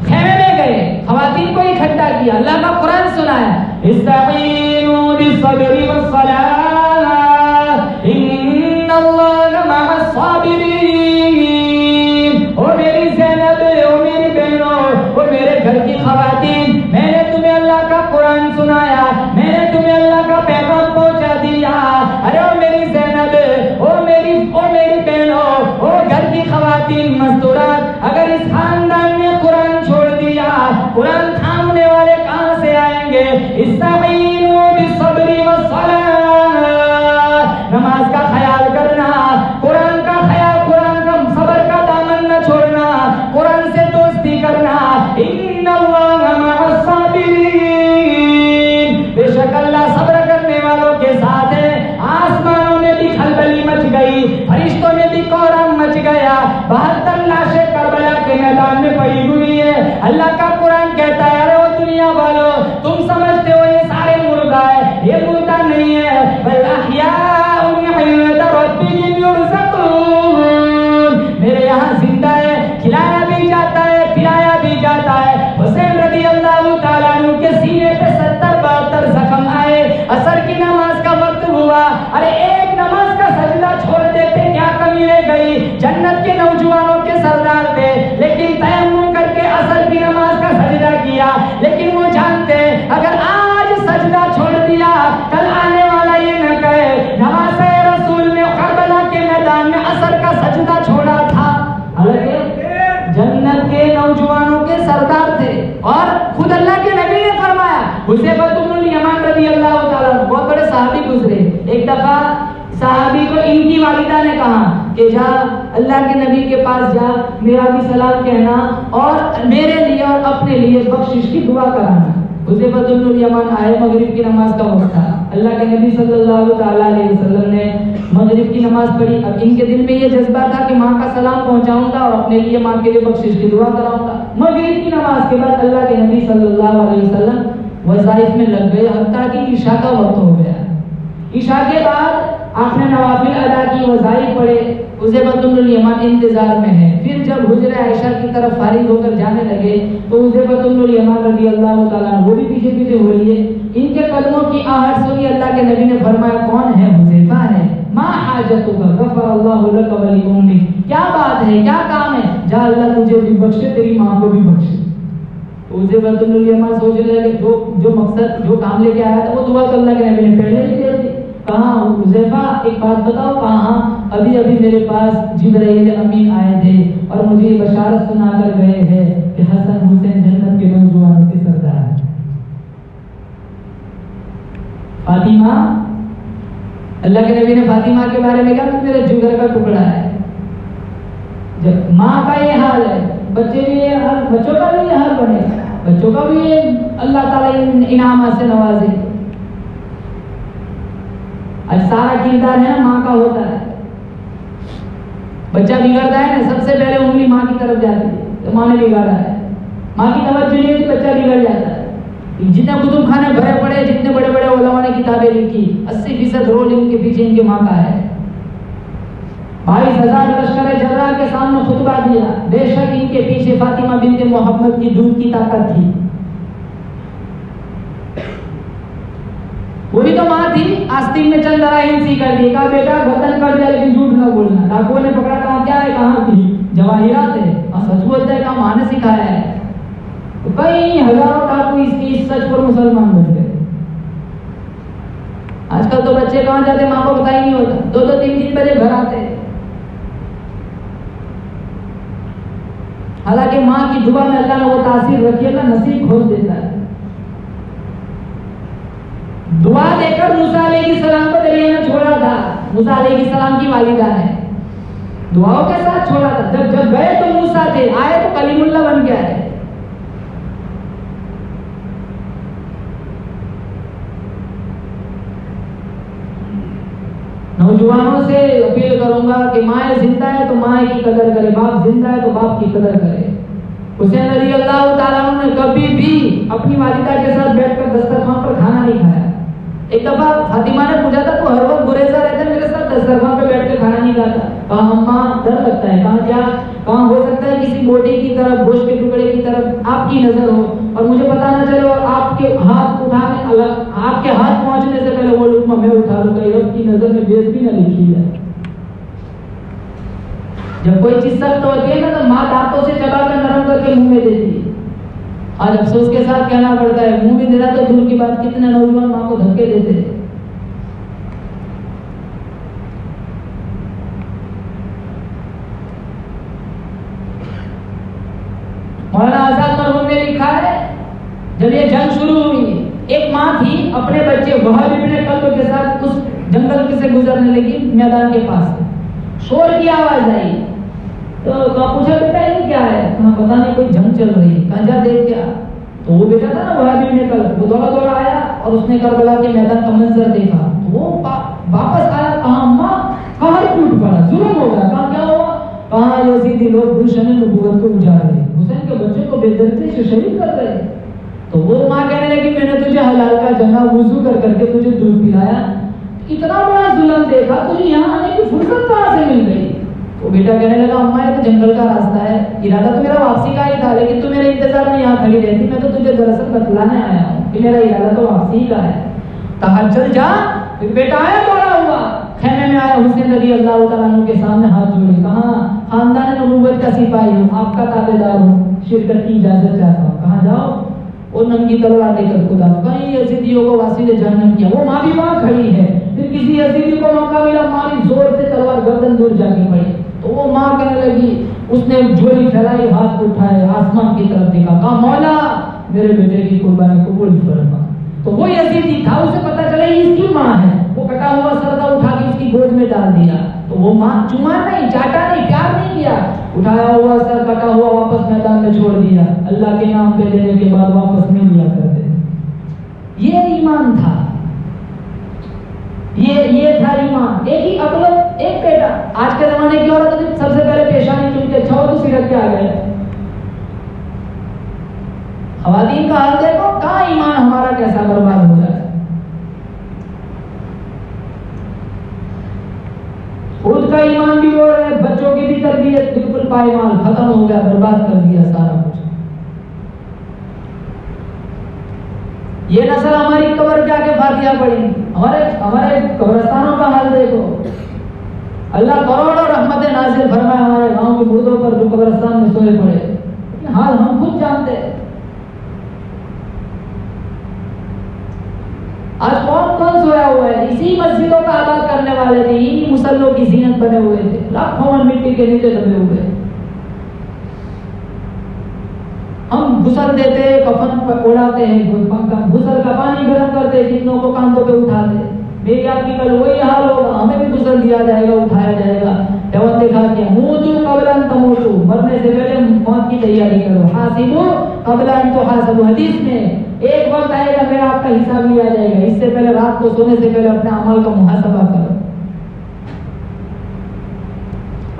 [SPEAKER 1] खेमे में गए, खवातीन को इकट्ठा किया, अल्लाह का कुरान सुनाया, इस्तईनु बिस्सब्रि वस्सलाह इन्नल्लाहा मअस साबिरीन। ओ मेरी ज़ैनब, ओ मेरी बहनों, ओ मेरे घर की खवातीन, मैंने तुम्हें अल्लाह का कुरान सुनाया, मैंने तुम्हें अल्लाह का पैगाम पहुंचा दिया। अरे ओ मेरी ज़ैनब, ओ मेरी बहनों, ओ घर की खवातीन मस्तूरात, अगर इस खानदान में कुरान छोड़ दिया, कुरान थामने वाले कहां से आएंगे। इस्तईनु बिस्सब्रि वस्सलाह, नमाज का ख्याल करना, कुरान का ख्याल, कुरान का सब्र का दामन न छोड़ना, कुरान से दोस्ती करना। इन्नल्लाहा मअस साबिरीन, बेशक अल्लाह सब्र करने वालों के साथ है। आसमानों में भी खलबली मच गई, फरिश्तों में भी कोहराम मच गया, 72 लाशें करबला के मैदान में पड़ी हुई है। अल्लाह का कुरान कहता है, अरे वो दुनिया वालों, तुम समझते हो ये सारे मुर्दा है, ये मुर्दा नहीं है, बल अहयाउन इंद रब्बिहिम युरज़क़ून, मेरे यहाँ जिंदा है, खिलाया भी जाता है, पिलाया भी जाता है। हुसैन रज़ी अल्लाह ताला अन्हु के सीने पे 70-72 जख्म आए, असर की नमाज का वक्त हुआ, अरे एक नमाज का सजदा छोड़ देते क्या कमी रह गई। जन्नत के नौजवानों के सरदार थे, लेकिन तयम्मुम करके असर की नमाज का सजदा किया, एक दफा साहबी को इनकी वालिदा ने कहा कि जा अल्लाह के नबी के पास जा, मेरा भी सलाम कहना और मेरे लिए और अपने लिए बख्शिश की दुआ कराना। हुज़ैफा बिन यमान आए, मगरिब की नमाज का वक्त था। अल्लाह के नबी सल्लल्लाहु ताला अलैहि वसल्लम ने मगरिब की नमाज पढ़ी। अब इनके दिल में ये जज्बा था कि माँ का सलाम पहुंचाऊंगा और अपने लिए माँ के लिए बख्शिश की दुआ कराऊंगा। मगरिब की नमाज के बाद अल्लाह के नबी सल्लल्लाहु अलैहि वसल्लम वज़ाइफ में लग गए, हत्ता कि ईशा का वक्त हो गया। ईशा के बाद आपने नवाफिल अदा की, वज़ाइफ पढ़े। हुज़ैफा बिन यमान इंतजार में है। फिर जब हुजरे आयशा की तरफ फारिग होकर जाने लगे तो हुज़ैफा बिन यमान रज़ियल्लाहु ताला वो भी पीछे पीछे हो लिए। इनके कदमों की आहट सुनी। अल्लाह के नबी ने फरमाया, कौन है? हुज़ैफा है। मा हाजतुका गफ़रल्लाहु लका व लिउम्मिक, क्या बात है, क्या काम है? जा अल्लाह तुझे भी बख्शे, तेरी मां को भी बख्शे। हुज़ैफा बिन यमान सोचने लगे जो मकसद जो काम लेके आया था वो दुआ तो अल्लाह के नबी ने पहले ही दे दी। कहा हुज़ैफा एक बात बताओ, कहा अभी अभी मेरे पास जिब्राइल अमीन आए थे और मुझे ये बशारत सुनाकर गए हैं कि हसन हुसैन जन्नत के नौजवानों के सरदार हैं। फातिमा, अल्लाह के नबी ने फातिमा के बारे में कहा कि मेरे जिगर का टुकड़ा है। जब माँ का ये हाल है, बच्चे भी ये हाल, बच्चों का भी ये हाल बनेगा, बच्चों का भी ये अल्लाह ताला इनाम से नवाजे। आज सारा किरदार है ना माँ का होता है। बच्चा बिगड़ता है ना, सबसे पहले उंगली माँ की तरफ जाती है, तो माँ ने बिगाड़ा है। माँ की तवज्जो नहीं है तो बच्चा बिगड़ जाता है। जितने कुतुब खाने भरे पड़े, जितने बड़े बड़े उलमा ने किताबें लिखी, 80% रोल इनके पीछे इनके माँ का है। 22,000 लश्कर जर्रा के सामने खुतबा दिया, बेशक इनके पीछे फातिमा बिन्त मोहम्मद की दूध की ताकत थी। वो भी तो माँ थी, आस्तीन में चल रहा हिंसी कर दी, कहा बेटा वतन कर दिया लेकिन झूठ न बोलना। डाकुओं ने पकड़ा, कहा क्या है, कहाँ थी? जवाहिरात है। सच बोलता है, कहा माँ ने सिखाया है। तो कई हजारों डाकू इसकी सच पर मुसलमान बन गए। आजकल तो बच्चे कहाँ जाते माँ को पता ही नहीं होता, 2-2, 3-3 बजे घर आते। हालांकि माँ की दुआ में अल्लाह ने वो तासीर रखी है ना, नसीब खोल देता है। दुआ देकर मूसा अलैहिस्सलाम को दरिया में छोड़ा था। मूसा अलैहिस्सलाम की वालिदा ने दुआओं के साथ छोड़ा था। जब गए तो मूसा थे, आए तो कलीमुल्लाह बन गया है। नौजवानों से अपील करूंगा कि माँ जिंदा है तो माँ की कदर करे, बाप जिंदा है तो बाप की कदर करे। हुसैन रज़ियल्लाहु ताला अन्हु ने कभी भी अपनी वालिदा के साथ बैठकर दस्तरखान पर खाना नहीं खाया। एक दफा फातिमा ने पूछा था, तो हर वक्त गुरेजा रहता मेरे साथ दस्तरखान पे बैठ के खाना नहीं खाता? कहा अम्मा डर लगता है। कहा क्या? कहा हो सकता है किसी बोटी की तरफ, गोश्त के टुकड़े की तरफ आपकी नजर हो और मुझे पता ना चले और आपके हाथ उठाने अलग, आपके हाथ पहुंचने से पहले वो लुक़्मा मैं उठा लूं, कहीं रब की नजर में बेइज्जती ना लिखी है। जब कोई चीज सख्त होती है ना तो माँ दांतों से चबाकर नरम करके मुंह में देती है। आज अफसोस के साथ कहना पड़ता है, मुंह में देना तो दूर की बात, कितने नौजवान माँ को धक्के देते हैं। मौलाना आजाद मरहूम ने लिखा है, जब ये जंग शुरू हुई, एक माँ थी अपने बच्चे वहाब इब्ने कल्ब के साथ उस जंगल से गुजरने लगी, मैदान के पास शोर की आवाज आई तो पूछा बेटा ये क्या है? कहा पता नहीं कोई जंग चल रही है। कहा जा देख क्या। तो वो बेटा था ना वहाब इब्ने कल्ब, वो दौड़ा दौड़ा आया और उसने करबला के मैदान का मंजर देखा तो वो वापस आया। कहा अम्मा कहा टूट पड़ा, जुल्म हो गया। कहा क्या हुआ? कहा यजीदी लोग गुलशन नबूवत को उजाड़ रहे, हुसैन के बच्चे को बेदर्दी से शहीद कर रहे। तो वो माँ कहने लगी मैंने तुझे हलाल का जना वुजू कर करके तुझे दूध पिलाया, इतना बड़ा जुल्म देखा, तुझे यहाँ आने की फुर्सत कहाँ से मिल गई? वो बेटा कहने लगा अम्मा ये तो जंगल का रास्ता है, इरादा तो मेरा वापसी का ही था लेकिन तू मेरे इंतजार में यहाँ खड़ी रहती, मैं तो तुझे दरअसल बतलाने आया हूँ कि मेरा इरादा तो वापसी का है। कहा चल जा। फिर बेटा आया दौड़ा हुआ, खेमे में आया, हुसैन रज़ियल्लाहु ताला अन्हु के सामने हाथ जोड़े। कहा खानदान नबूवत का सिपाही हूँ, आपका ताबेदार हूँ, शिरकत की इजाजत चाहता हूँ। कहा जाओ। और नंगी तलवार लेकर खुदा कई यजीदियों को वासिले जहन्नम किया। वो माँ भी वहाँ खड़ी है। फिर किसी यजीदी को मौका मिला, मारी जोर से तलवार गर्दन दूर जाके पड़ी। तो वो माँ कहने लगी, उसने झोली फैलाई, हाथ उठाए, आसमान की तरफ देखा, कहा मौला मेरे बेटे की कुर्बानी कबूल फरमा। तो वो यजीदी था, उसे पता चला इसकी माँ है। वो कटा हुआ सर था, उठा के उसकी गोद में डाल दिया। तो वो मां चुमा नहीं, चाटा नहीं, प्यार नहीं किया, उठाया हुआ सर कटा हुआ वापस मैदान में छोड़ दिया। अल्लाह के नाम पे देने के बाद वापस नहीं लिया करते। ये ईमान था, ये था ईमान। एक ही अकल, एक बेटा। आज के जमाने की औरत सबसे पहले पेशानी चुनके अच्छा हो तो सिरक के आ गए। खवातीन का हाल देखो, कहाँ ईमान हमारा कैसा बर्बाद हो रहा है। खुद का ईमान भी हो रहा है, बच्चों की भी तरबियत बिल्कुल पायमाल, खत्म हो गया, बर्बाद कर दिया सारा कुछ। ये नस्ल हमारी कब्र पे आके फातिहा पढ़ी। हमारे कब्रिस्तानों का हाल देखो। अल्लाह करोड़ों रहमतें नाज़िल फरमाए हमारे गांव के मुर्दों पर जो कब्रिस्तान में सोए पड़े। हाल हम खुद जानते हैं। आज कौन कौन सोया हुआ है? इसी मस्जिदों का आबाद करने वाले थे, इन्हीं मुसल्लों की जीनत बने हुए थे, लाखों मन मिट्टी के नीचे दबे हुए। हम गुसल देते, कफन उड़ाते हैं, गुसल का पानी गर्म करते, जितनों को कांधों पे उठाते। मेरी आपकी कल वही हाल होगा, हमें भी गुसल दिया जाएगा, उठाया जाएगा। जवाब देखा कि मूतू कबलन तमूतू, मरने से पहले मौत की तैयारी करो। हासिबू कबलन तो हासिबू, हदीस में एक वक्त आएगा मेरा आपका हिसाब लिया जाएगा, इससे पहले रात को सोने से पहले अपने अमल का मुहासबा करो।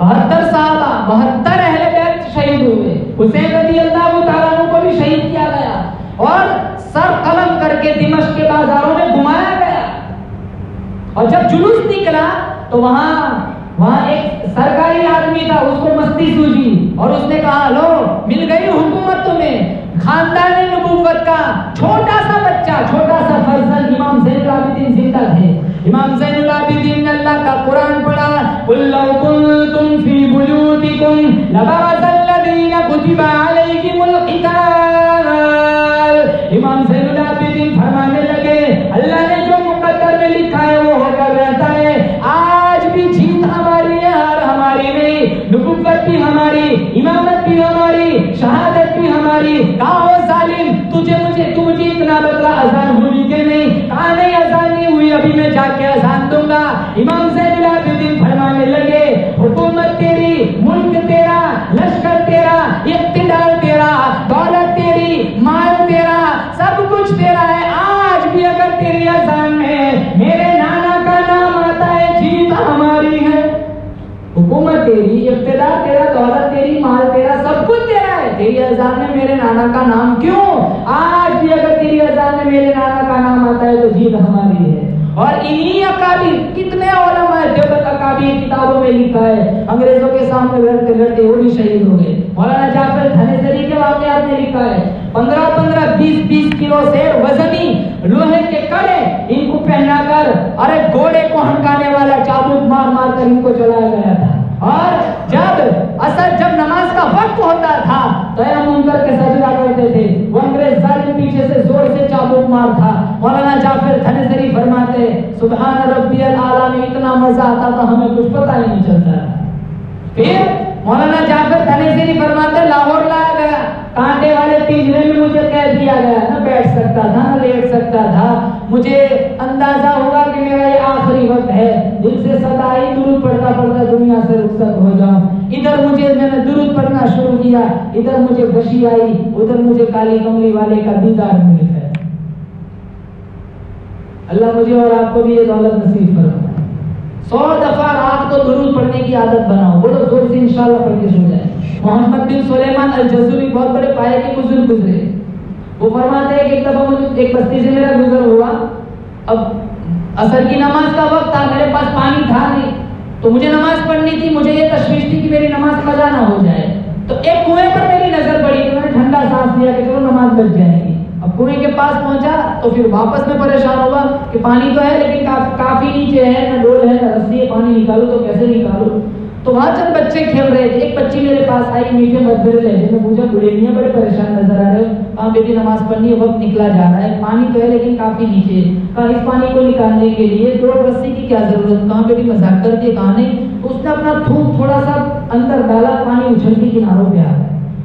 [SPEAKER 1] 72 साहबा, 72 अहले बैत शहीद हुए। हुसैन रज़ियल्लाहु ताला अन्हु को भी शहीद किया गया और सर कलम करके दिमश्क के बाजारों में घुमाया गया। और जब जुलूस निकला तो वहां एक सरकारी आदमी था, उसको मस्ती सूझी और उसने कहा, लो मिल गई हुकूमत तुम्हें। खानदान नबूवत का छोटा सा बच्चा, छोटा सा फैसल इमाम ज़ैनुल आबिदीन जिंदा थे। इमाम ज़ैनुल आबिदीन ने अल्लाह का कुरान पढ़ा, कुल लौ कुंतुम फी बुयूतिकुम लबअसल लज़ीना कुतिबा अलैहिमुल क़िताल। इमाम ज़ैनुल आबिदीन फरमाने लगे, अल्लाह ने जो मुक़द्दर में लिखा है वो होकर रहता है। आज भी जीत हमारी है, हार हमारी नहीं। नबूवत भी हमारी, इमामत भी हमारी, शहादत भी हमारी। कहा जालिम, तू मुझे इतना बदला, अजान हुई कि नहीं? कहा नहीं, अजान नहीं हुई, अभी मैं जाके अजान दूंगा। इमाम ज़ैनुल आबिदीन फरमाने लगे, हुकूमत तेरी, मुल्क तेरा, लश्कर तेरा, इक़्तिदार तेरा, दौलत तेरी, माल तेरा, सब कुछ तेरा है। आज भी अगर तेरी अजान में मेरे नाना का नाम आता है, जीत हमारी है। हुकूमत तेरी, इक़्तिदार तेरा, दौलत तेरी, माल तेरा, सब कुछ तेरा है। तेरी अजान में मेरे नाना का नाम क्यों? आज भी अगर तेरी अजान में मेरे नाना का नाम आता है तो जीत हमारी है। और इन्हीं अकाबीर, कितने उलमा है, देवबंद अकाबीर किताबों में लिखा है, अंग्रेजों के सामने लड़ते लड़ते वो भी शहीद हो गए। मौलाना जाफर धनेसरी के वाक़यात में लिखा है, 15-15, 20-20 किलो से वजनी लोहे के कड़े इनको पहनाकर, अरे घोड़े को हंकाने वाला चाबुक मार मार कर इनको चलाया गया था। और जब नमाज का वक्त होता था तयम्मुम करके सजदा करते थे। वो अंग्रेज जालिम पीछे से जोर से चाबुक मार था। मौलाना जाफर धनेसरी फरमाते, सुभान रब्बियल आला में इतना मजा आता था हमें कुछ पता ही नहीं चलता। फिर मौलाना जाफर धनेसरी फरमाते, लाहौर लाया गया, कांटे वाले पिंजरे में मुझे कैद किया गया। न बैठ सकता था, न लेट सकता था। मुझे अंदाजा हुआ कि मेरा ये आखिरी वक्त है। दिल से सदा ही दुरूद पढ़ता पढ़ता दुनिया से रुखसत हो जाऊं। इधर मैंने दुरूद पढ़ना शुरू किया, इधर मुझे बशी आई, उधर मुझे काली कमली वाले का दीदार मिल गया। अल्लाह मुझे और आपको भी ये दौलत नसीब फरमाए। 100 दफा रात को दुरूद पढ़ने की आदत बनाओ, बोलो जोर से इंशाल्लाह पढ़ के सो जाए। मोहम्मद बिन सुलेमान अल-जज़ूरी बहुत बड़े पाए के बुजुर्ग गुजरे। वो फरमाते हैं कि एक दफा मुझे एक बस्ती से मेरा गुजर हुआ। अब असर की नमाज का वक्त था, मेरे पास पानी था नहीं, तो मुझे नमाज पढ़नी थी। मुझे ये तशवीश थी कि मेरी नमाज कज़ा ना हो जाए। तो एक कुएं पर मेरी नजर पड़ी, तो मैंने ठंडा सांस लिया कि चलो नमाज बच जाएगी। अब कुएं के पास पहुंचा तो फिर वापस में परेशान हुआ कि पानी तो है लेकिन काफी नीचे है, ना डोल है ना रस्सी है, पानी निकालो तो कैसे निकालो। तो वहां चंद बच्चे खेल रहे थे। एक बच्ची मेरे पास आई, मीठे मधुर लहजे में पूछा, बुढ़ेनिया बड़े परेशान नजर आ रहे हो। कहा बेटी नमाज पढ़नी है, वक्त निकला जा रहा है, पानी तो है लेकिन काफी नीचे। कहा इस पानी को निकालने के लिए डोल रस्सी की क्या जरूरत? कहा बेटी मजाक करती है। कहा नहीं। उसने अपना थूक थोड़ा सा अंदर डाला, पानी उछल के किनारों पे आ गया।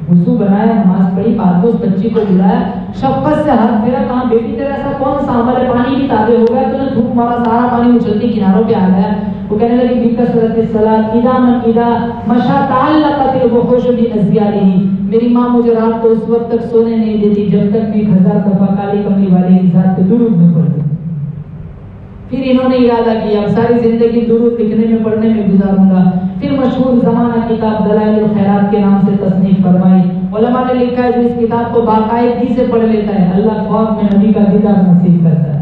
[SPEAKER 1] वुज़ू बनाया, नमाज पढ़ी, बाद में उस बच्ची को बुलाया, शफकत से हाथ फेरा, कहा बेटी तेरा ऐसा कौन सा अमल है, पानी की ताबे हो गया, तूने धूप मारा, सारा पानी उछलती किनारों पे आ गया। वो कहने लगी बिकसरत सलात इदा मन इदा मशा ताल्लक़त वहुश बि अज़यारिही, मेरी माँ मुझे रात को उस वक्त तक सोने नहीं देती जब तक मैं 1000 दफा काली कमली वाले की जात पे दुरूद न पढ़ूं। फिर इन्होंने इरादा किया अब सारी जिंदगी दुरूद लिखने में पढ़ने में गुजारूंगा। फिर मशहूर ज़माना किताब दलाइल खैरात के नाम से तस्नीफ फरमाई। उलमा ने लिखा है जो इस किताब को बाकायदगी से पढ़ लेता है अल्लाह ख्वाब में नबी का दीदार नसीब करता है।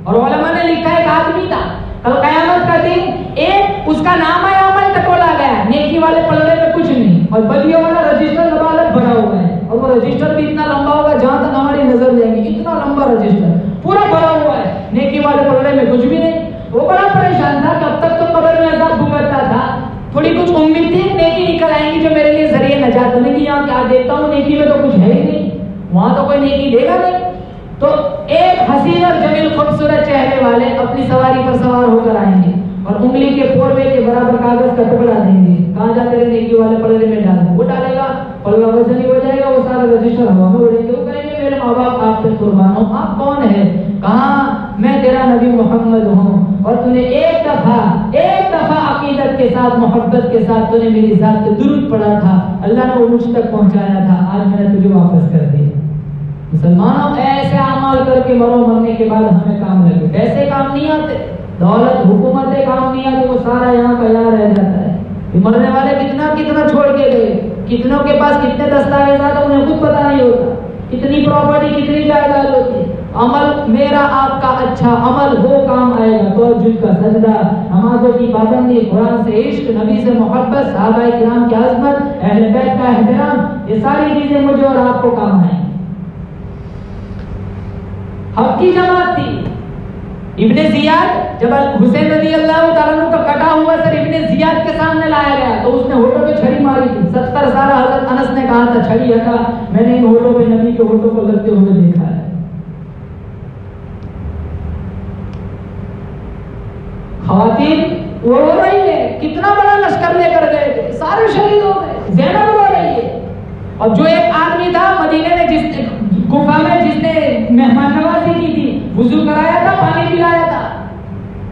[SPEAKER 1] और उलमा ने लिखा है एक आदमी था, कल क़यामत का दिन एक उसका नाम है अमल टटोला गया, नेकी वाले पलड़े में कुछ नहीं और बदियों वाला रजिस्टर लबालब भरा हुआ है, और वो रजिस्टर भी इतना लंबा होगा जहां तक हमारी नजर जाएगी, इतना लंबा रजिस्टर पूरा भरा हुआ है, नेकी वाले पलड़े में कुछ भी नहीं। वो बड़ा परेशान था कि अब तक तो कब्र में अज़ाब भुगतता था, थोड़ी कुछ उम्मीद थी नेकी निकल आएंगी जो मेरे लिए जरिए नजात बनेगी। यहाँ क्या देखता हूँ नेकी में तो कुछ है ही नहीं, वहां तो कोई नेकी देगा नहीं। तो एक हसीन और जमील खूबसूरत चेहरे वाले अपनी सवारी पर सवार होकर आएंगे और उंगली के पोरवे के बराबर कागज का टुकड़ा देंगे, कहाँ जा तेरे नेकी वाले पलड़े में डाल, वो डालेगा पलड़ा वजन ही हो जाएगा, वो सारा रजिस्टर हवा में उड़ेंगे। वो कहेंगे मेरे माँ बाप आप पे कुर्बान हो, आप कौन है, कहा मैं तेरा नबी मोहम्मद हूँ और तूने एक दफा अकीदत के साथ मोहब्बत के साथ तूने मेरी जात पे दुरूद पढ़ा था, अल्लाह ने वो मुझ तक पहुंचाया था, आज मैंने तुझे वापस कर दिया। मुसलमानों ऐसे अमाल करके मरो, मरने के बाद हमें काम लगे, पैसे काम नहीं आते, दौलत हुकूमतें काम नहीं आती, वो सारा यहाँ का यहाँ रह जाता है। मरने वाले कितना कितना छोड़ के गए, कितनों के पास कितने दस्तावेज़ात है उन्हें खुद पता नहीं होता, कितनी प्रॉपर्टी कितनी जायदाद होती है। अमल मेरा आपका अच्छा अमल वो काम आएगा तो जुज का सजदा, नमाजों की पाबंदी, कुरान से इश्क, नबी से मोहब्बत, सहाबाए किराम की अज़मत, अहले बैत का एहतराम, ये सारी चीजें मुझे और आपको काम आएंगी। हक की जमात थी इब्ने जियाद, जब हुसैन रज़ी अल्लाह तआला अन्हु का कटा हुआ सर इब्ने जियाद के सामने लाया गया तो उसने होठों पे छड़ी मारी थी। 70 साल हज़रत अनस ने कहा था छड़ी हटा, मैंने इन होठों पे नबी के होठों को लगते हुए देखा है। ख़वातीन वो रो रही है, कितना बड़ा लश्कर लेकर गए थे, सारे शहीद हो गए, ज़ैनब रो रही है। और जो एक आदमी था मदीने में जिस गुफा में जिसने मेहमान नवाजी की थी, वुजू कराया था, पानी पिलाया था,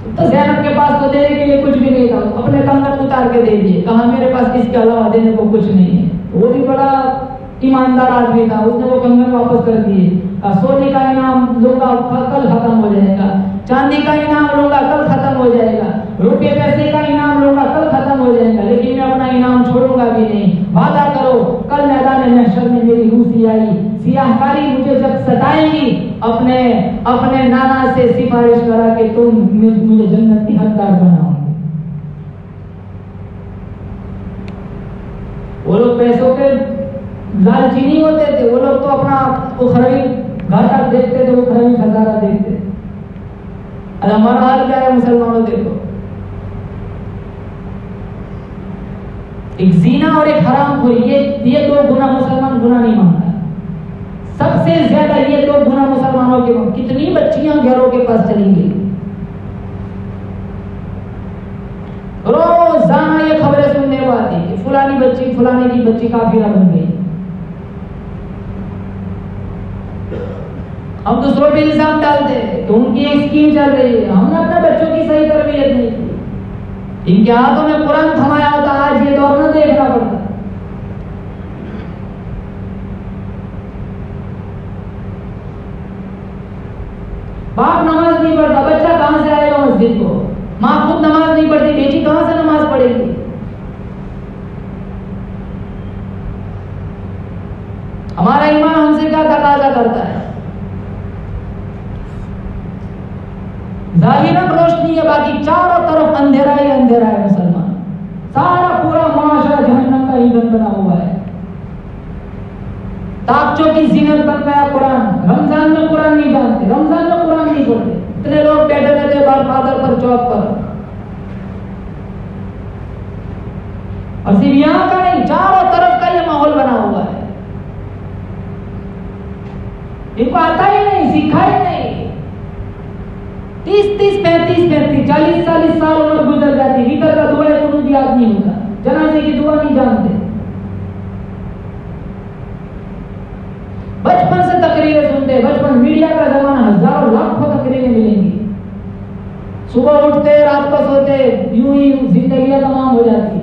[SPEAKER 1] तो ज़ैनब के पास तो देने के लिए कुछ भी नहीं था, अपने कंगन उतार के दे दिए, कहा मेरे पास इसके अलावा देने को कुछ नहीं है। वो भी बड़ा ईमानदार आदमी था, उसने वो कंगन वापस कर दिए। सोने का इनाम लूंगा कल खत्म हो जाएगा, चांदी का इनाम लूंगा कल खत्म हो जाएगा, रुपये पैसे का इनाम लूंगा कल खत्म हो जाएगा, लेकिन मैं अपना इनाम छोड़ूंगा भी नहीं। वादा करो कल मैदान महशर में मेरी रूह सियाही सियाहकारी मुझे जब सताएंगी, अपने अपने नाना से सिफारिश करा कि तुम मुझे जन्नत की हकदार बनाओगे। वो लोग पैसों के लालची नहीं होते थे, वो लोग तो अपना उखरवी घाटा देखते थे, उखरवी खजाना देखते थे। हमारा हाल क्या है मुसलमानों, देखो एक जीना और एक हरामखोरी, ये दो गुनाह मुसलमान गुनाह नहीं मानता। सबसे ज्यादा ये दो गुनाह मुसलमानों के, कितनी बच्चियां घरों के पास चली गई, रोजाना ये खबरें सुनने को आती कि फलानी बच्ची फलाने की बच्ची काफिरा बन गई। हम दूसरों पे इल्जाम डालते हैं तो उनकी एक स्कीम चल रही है, हमने अपने बच्चों की सही तरबियत नहीं की, इनके हाथों में कुरान थमाया होता, आज ये दौर न देखना पड़ता। बाप नमाज नहीं पढ़ता, बच्चा कहां से आएगा मस्जिद को, माँ खुद नमाज नहीं पढ़ती, बेटी कहां से नमाज पढ़ेगी। हमारा ईमान हमसे क्या तकाजा करता है, जाहिरन रोशनी है, बाकी चारों तरफ अंधेरा ही अंधेरा है। मुसलमान सारा पूरा मुआशरा जहन्नम का ईंधन बना हुआ है। ताकचों की जीनत बन गया कुरान, रमजान में कुरान नहीं जानते, रमजान में कुरान नहीं पढ़ते, इतने लोग बैठे रहते बार फादर पर चौक पर। और सिर्फ यहाँ का नहीं, चारों तरफ का ये माहौल बना हुआ है। इनको आता ही नहीं, सीखा ही नहीं। 30-30, 35-35, 40-40 साल उम्र गुजर जाती, वितर का दुआ कुनूत याद नहीं होता, जनाजे की दुआ नहीं जानते, बचपन से तकरीरें पर मीडिया का जमाना, हजारों लाखों तकरीरें मिलेंगी। सुबह उठते रात को सोते, यूं ही जिंदगी तमाम हो जाती है।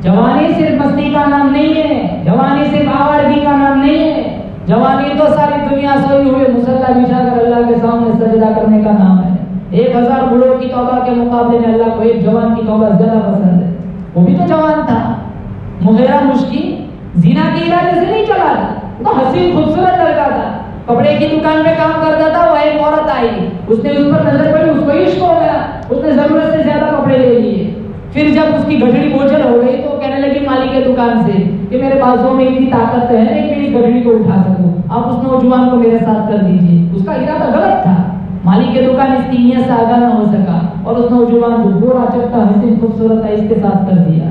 [SPEAKER 1] जवानी सिर्फ मस्ती का नाम नहीं है, जवानी सिर्फ आवारगी का नाम नहीं है। जवानी तो सारी दुनिया सोई हुए मुसल्ला बिछाकर अल्लाह के सामने सजदा करने का नाम है। 1000 बूढ़ों की तौबा के मुकाबले में अल्लाह को एक जवान की तौबा ज्यादा पसंद है। वो भी तो जवान था, मुगीरा मुश्की जिना के इरादे से नहीं चला था, तो हसीन खूबसूरत लड़का था, कपड़े की दुकान पे काम करता था। वह एक औरत आई, उसने उस पर नजर पड़ी, उसको इश्क हो गया, उसने जरूरत से ज्यादा कपड़े ले लिए। फिर जब उसकी गठड़ी बोझल हो गई तो कहने लगी मालिक के दुकान से कि मेरे बाजुओं में इतनी ताकत है कि मैं इस गठड़ी को उठा सकूं, आप उस नौजवान को मेरे साथ कर दीजिए। उसका इरादा गलत था, मालिक के दुकान इसकी नीयत से आगा ना हो सका और उस नौजवान को गोरा चट्टा हसीन खूबसूरत है इसके साथ कर दिया।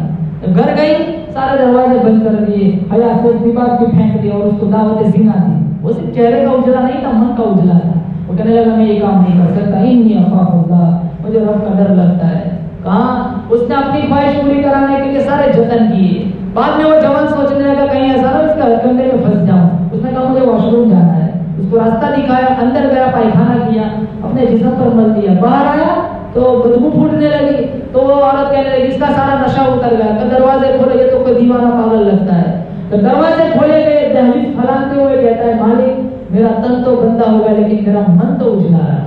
[SPEAKER 1] घर गई, सारे दरवाजे बंद कर दिए, हया से दीवार की फेंक दी और उसको दावत ज़िना दी। वो सिर्फ चेहरे का उजला नहीं था, मन का उजला था। वो कहने लगा मैं ये काम नहीं कर सकता, इन्नी अफ़ाफ़ुल्लाह, मुझे रब का डर लगता है। कहाँ उसने अपनी ख्वाहिश पूरी कराने के लिए सारे जतन किए। बाद में वो जवान सोचने लगा कहीं ऐसा ना इसका कंधे में फंस जाऊं। उसने कहा मुझे वॉशरूम जाना है, उसको रास्ता दिखाया, अंदर गया, पायखाना किया, अपने जिस्म पर मल दिया। बाहर आया तो बदबू फूटने लगी, तो वो औरत कहने लगी इसका सारा नशा उतर गया। तो दरवाजे खोले तो कोई दीवाना पागल लगता है। तो दरवाजे खोले गए, दहलीज फैलाते हुए कहता है मालिक मेरा तन तो गंदा हो गया लेकिन मेरा मन तो उजला रहा।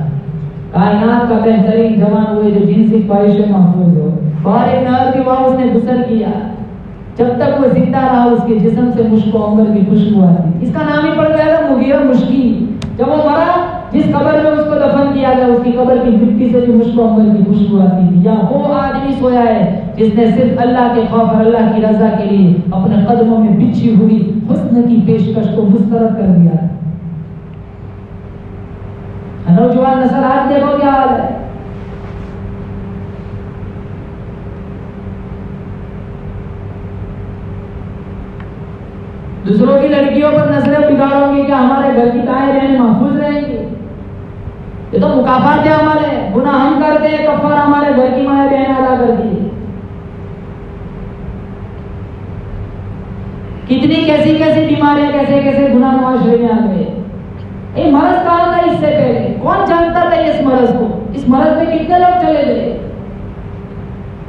[SPEAKER 1] कायनात का बेहतरीन जवान हुए जो जिनसी ख्वाहिशें महफूज हो। बाहर एक नहर थी, वहां उसने गुस्ल किया। जब तक वो जिंदा रहा उसके जिस्म से मुश्को अंबर की खुशबू आती। इसका नाम ही पड़ गया था मुगीरा मुश्की। जब वो मरा, जिस कब्र में उसको दफन किया गया उसकी कब्र की मिट्टी से भी मुश्को अंबर की खुशबू आती थी। या वो आदमी सोया है जिसने सिर्फ अल्लाह के खौफ और अल्लाह की रजा के लिए अपने कदमों में बिछी हुई हुस्न की पेशकश को मुस्तरद कर दिया। नौजवान नस्ल आज देखो क्या हाल है। दूसरों की लड़कियों पर नजरें बिगाड़ोगे क्या हमारे घर की ताएं बहनें महफूज रहेंगी? ये तो मुकाफात अमल है। गुनाह हम करते हैं, कफारा हमारे घर की माएं बहनें अदा करती है। कितनी कैसी कैसी बीमारियां, कैसे कैसे गुनाह मुआशरे में आ गए। ये मरज कहा था इससे पहले? कौन जानता था इस मरज को? इस मरज में कितने लोग चले गए?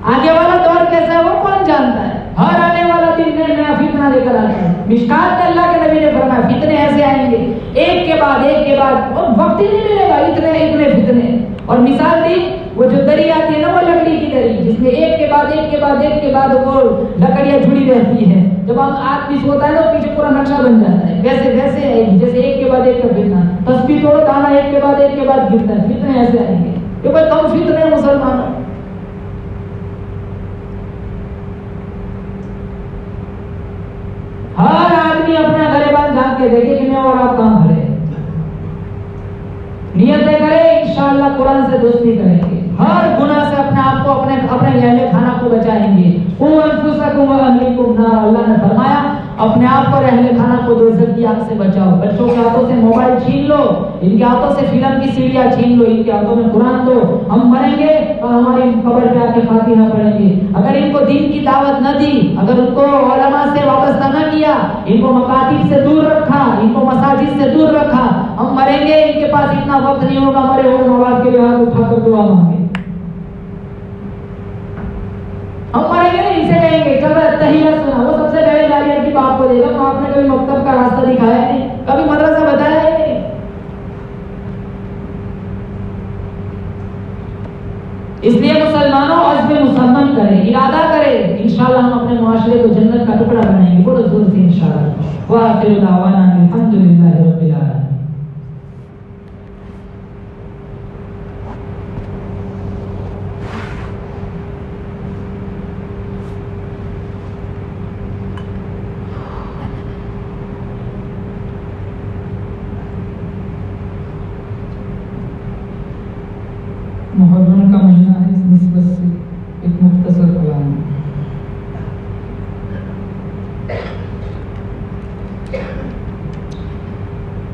[SPEAKER 1] आगे वाला दौर कैसा है वो कौन जानता है? हर आने वाला दिन नया फितना लेकर आता है। मिशकात में अल्लाह के नबी ने फरमाया फितने ऐसे आएंगे एक के बाद और वक्त ही नहीं मिलेगा, इतने इतने फितने। और मिसाल दी वो जो दरी आती है ना, वो लकड़ी की दरी जिसमें एक के बाद वो लकड़ियां जुड़ी रहती है। जब हम आदमी सोता है ना पीछे पूरा नक्शा बन जाता है, वैसे आएगी जैसे एक के बाद एक का फितना। तस्बीह तोड़ो, दाना एक के बाद गिरता है। फितने ऐसे आएंगे। ये कोई कम फितने मुसलमानों। हर आदमी अपना गरेबान झांक के देखे कि मैं और आप काम करें, नियतें करें, इंशाअल्लाह कुरान से दोस्ती करेंगे। हर गुनाह से अपने आप को अपने अहले खाना को बचाएंगे। अल्लाह ने फरमाया अपने आप पर अहले खाना को दोज़ख की आग से बचाओ। बच्चों के हाथों से मोबाइल छीन लो, इनके हाथों से फिल्म की सीढ़ियां छीन लो, इनके हाथों में कुरान दो। हम मरेंगे और हमारी कब्र पे आके फातिहा पढ़ेंगे। अगर इनको दीन की दावत न दी, अगर उनको उलमा से वाबस्ता न किया, इनको मकातिब से दूर रखा, इनको मसाजिद से दूर रखा, हम मरेंगे, इनके पास इतना वक्त नहीं होगा मरे हुए मवाद के लिए हाथ उठाकर दुआ मांगे। हम मरेंगे नहीं, इनसे कहेंगे चल तहिया सुना। वो सबसे पहले जारियत की बात को देगा। तो आपने कभी मकतब का रास्ता दिखाया नहीं, कभी मदरसा बताया नहीं। इसलिए मुसलमानों अज़्म मुसम्मम करें, इरादा करें, इंशाअल्लाह हम अपने मुआशरे को जन्नत का टुकड़ा बनाएंगे। बड़े जोर से इंशाअल्लाह। व आखिरु दावाना अल्हम्दुलिल्लाहि रब्बिल आलमीन। मुहर्रम का महीना है, इस निस्बत से एक मुख्तसर कलाम।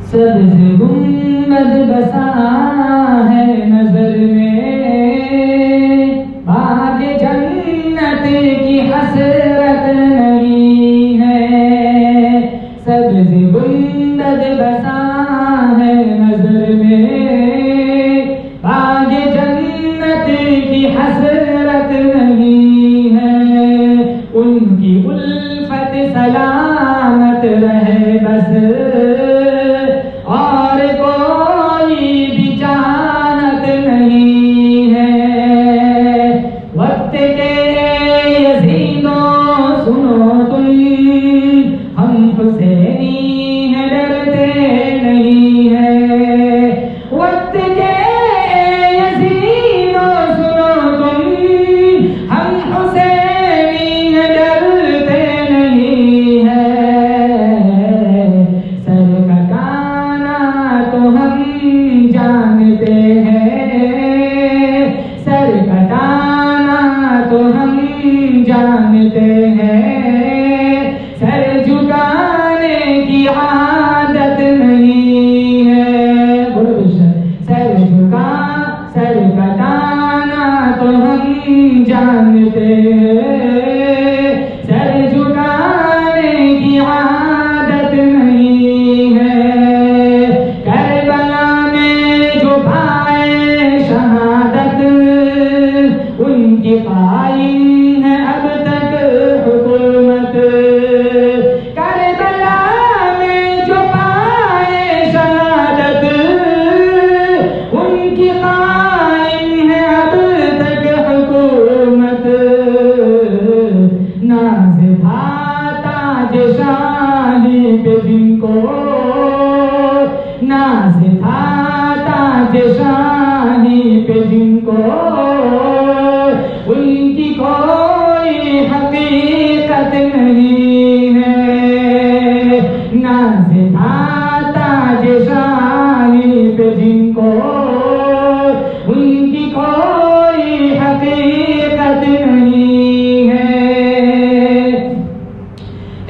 [SPEAKER 1] सब्ज़ गुंबद बसा है नजर में, बाग़ जन्नत की हसरत नहीं है। समझते हैं, सर झुकाने की आदत नहीं है। करबला में जो पाए शहादत, उनकी कायम है अब तक हुकूमत। करबला में जो पाए शहादत, उनकी कायम है अब तक हुकूमत। नाज़ था ताज शाही पे जिनको, नाज़ था ताज शाही पे जिनको, उनकी कोई हकीकत नहीं है। नाज़ था ताज शाही पे जिनको, उनकी कोई हकीकत नहीं है।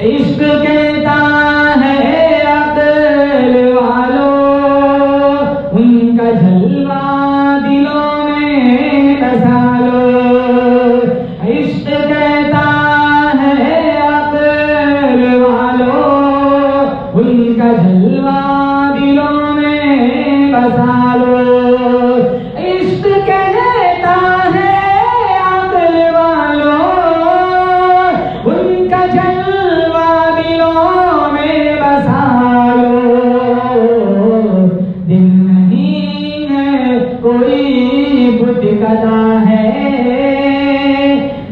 [SPEAKER 1] इश्क कहता है अक़ल वालों, उनका जलवा दिलों में बसा लो। इश्क कहता है अक़ल वालों, उनका जलवा दिलों में बसा लो। इश्क कहता है अक़ल वालों, उनका जलवा दिलों में बसा लो। दिल नहीं है कोई बुत कदा है,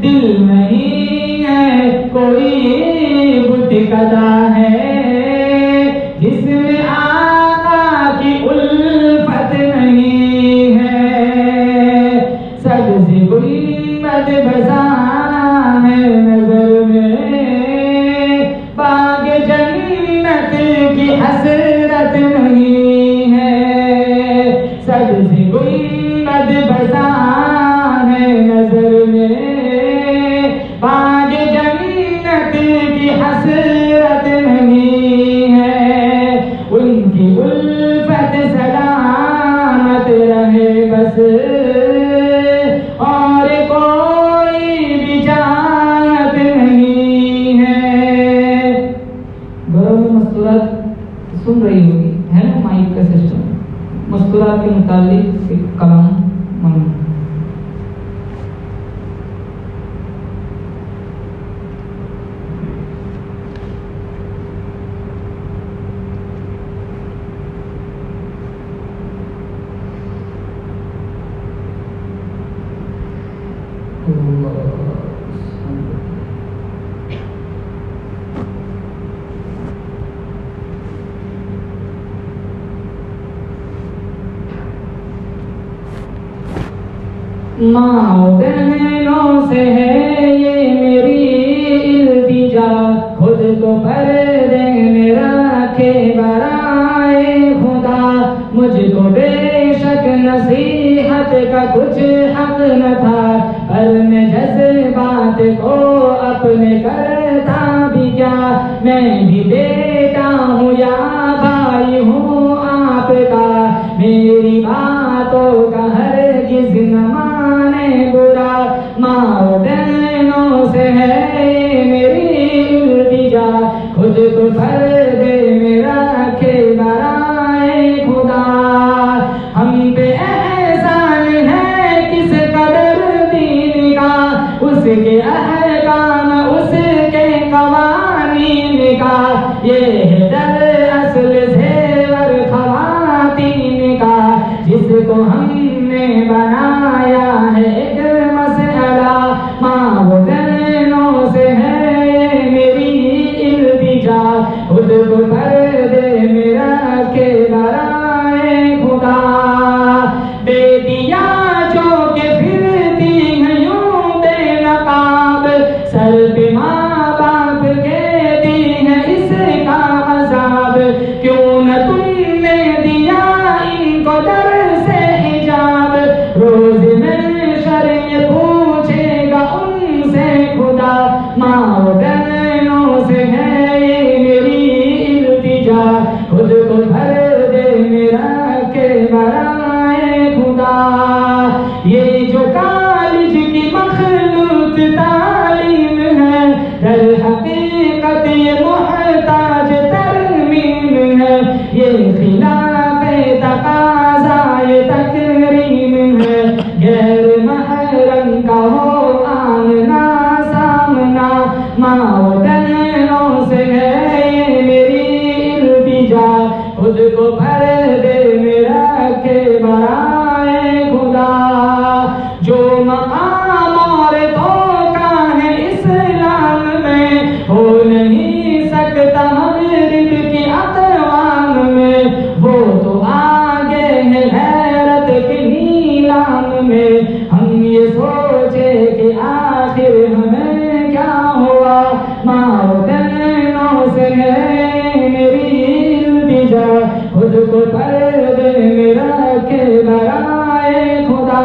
[SPEAKER 1] दिल नहीं है कोई बुत कदा है, जिसमें आका की उल्फत नहीं है। सबसे गुंबद बसा है नजर में, बाग जन्नत की हसरत नहीं है। सबसे गुंबद बसा है नजर में, बाग जन्नत की हसरत नहीं है। उनकी उल्फत सलामत रहे बस, और कोई भी चाहत नहीं है। घरों में मस्तूरात सुन रही होगी, है ना, माइक का सिस्टम। मस्तूरात के मुतालिक एक कलाम मालूम। माँ बहनों से है ये मेरी इल्तिजा, खुद को पर्दे में रखे बराए खुदा। मुझको बेशक नसीहत का कुछ हक न था, पर मैं जज्बात को अपने करता भी क्या। मैं भी बेटा हूँ या भाई हूँ आपका, मेरी बातों का हरगिज़ न माने बुरा। माँ बहनों से है मेरी इल्तिजा, खुद को पर्दे में रखे बराए खुदा। हम पे एहसान है किस कदर दीन का, उसके अहकाम उसके कवानीन का। ये है दरअसल ज़ेवर ख़वातीन का, जिसको हमने बनाया है एक मसला। माँ बहनों से है मेरी इल्तिजा, खुद गैर महरम का हो आमना सामना, माँ वतनों से है मेरी इल्तिजा, खुद को पर्दे में रखे बराए खुदा। जो मकाम औरतों का है इस्लाम में, हो नहीं सकता मगरिब की अक़वाम में, वो तो आगे है गैरत के नीलाम में। हम ये सोचे कि आखिर हमें क्या हुआ, माँ वतनों से है मेरी इल्तिजा, खुद को पर्दे में रखे बराए खुदा।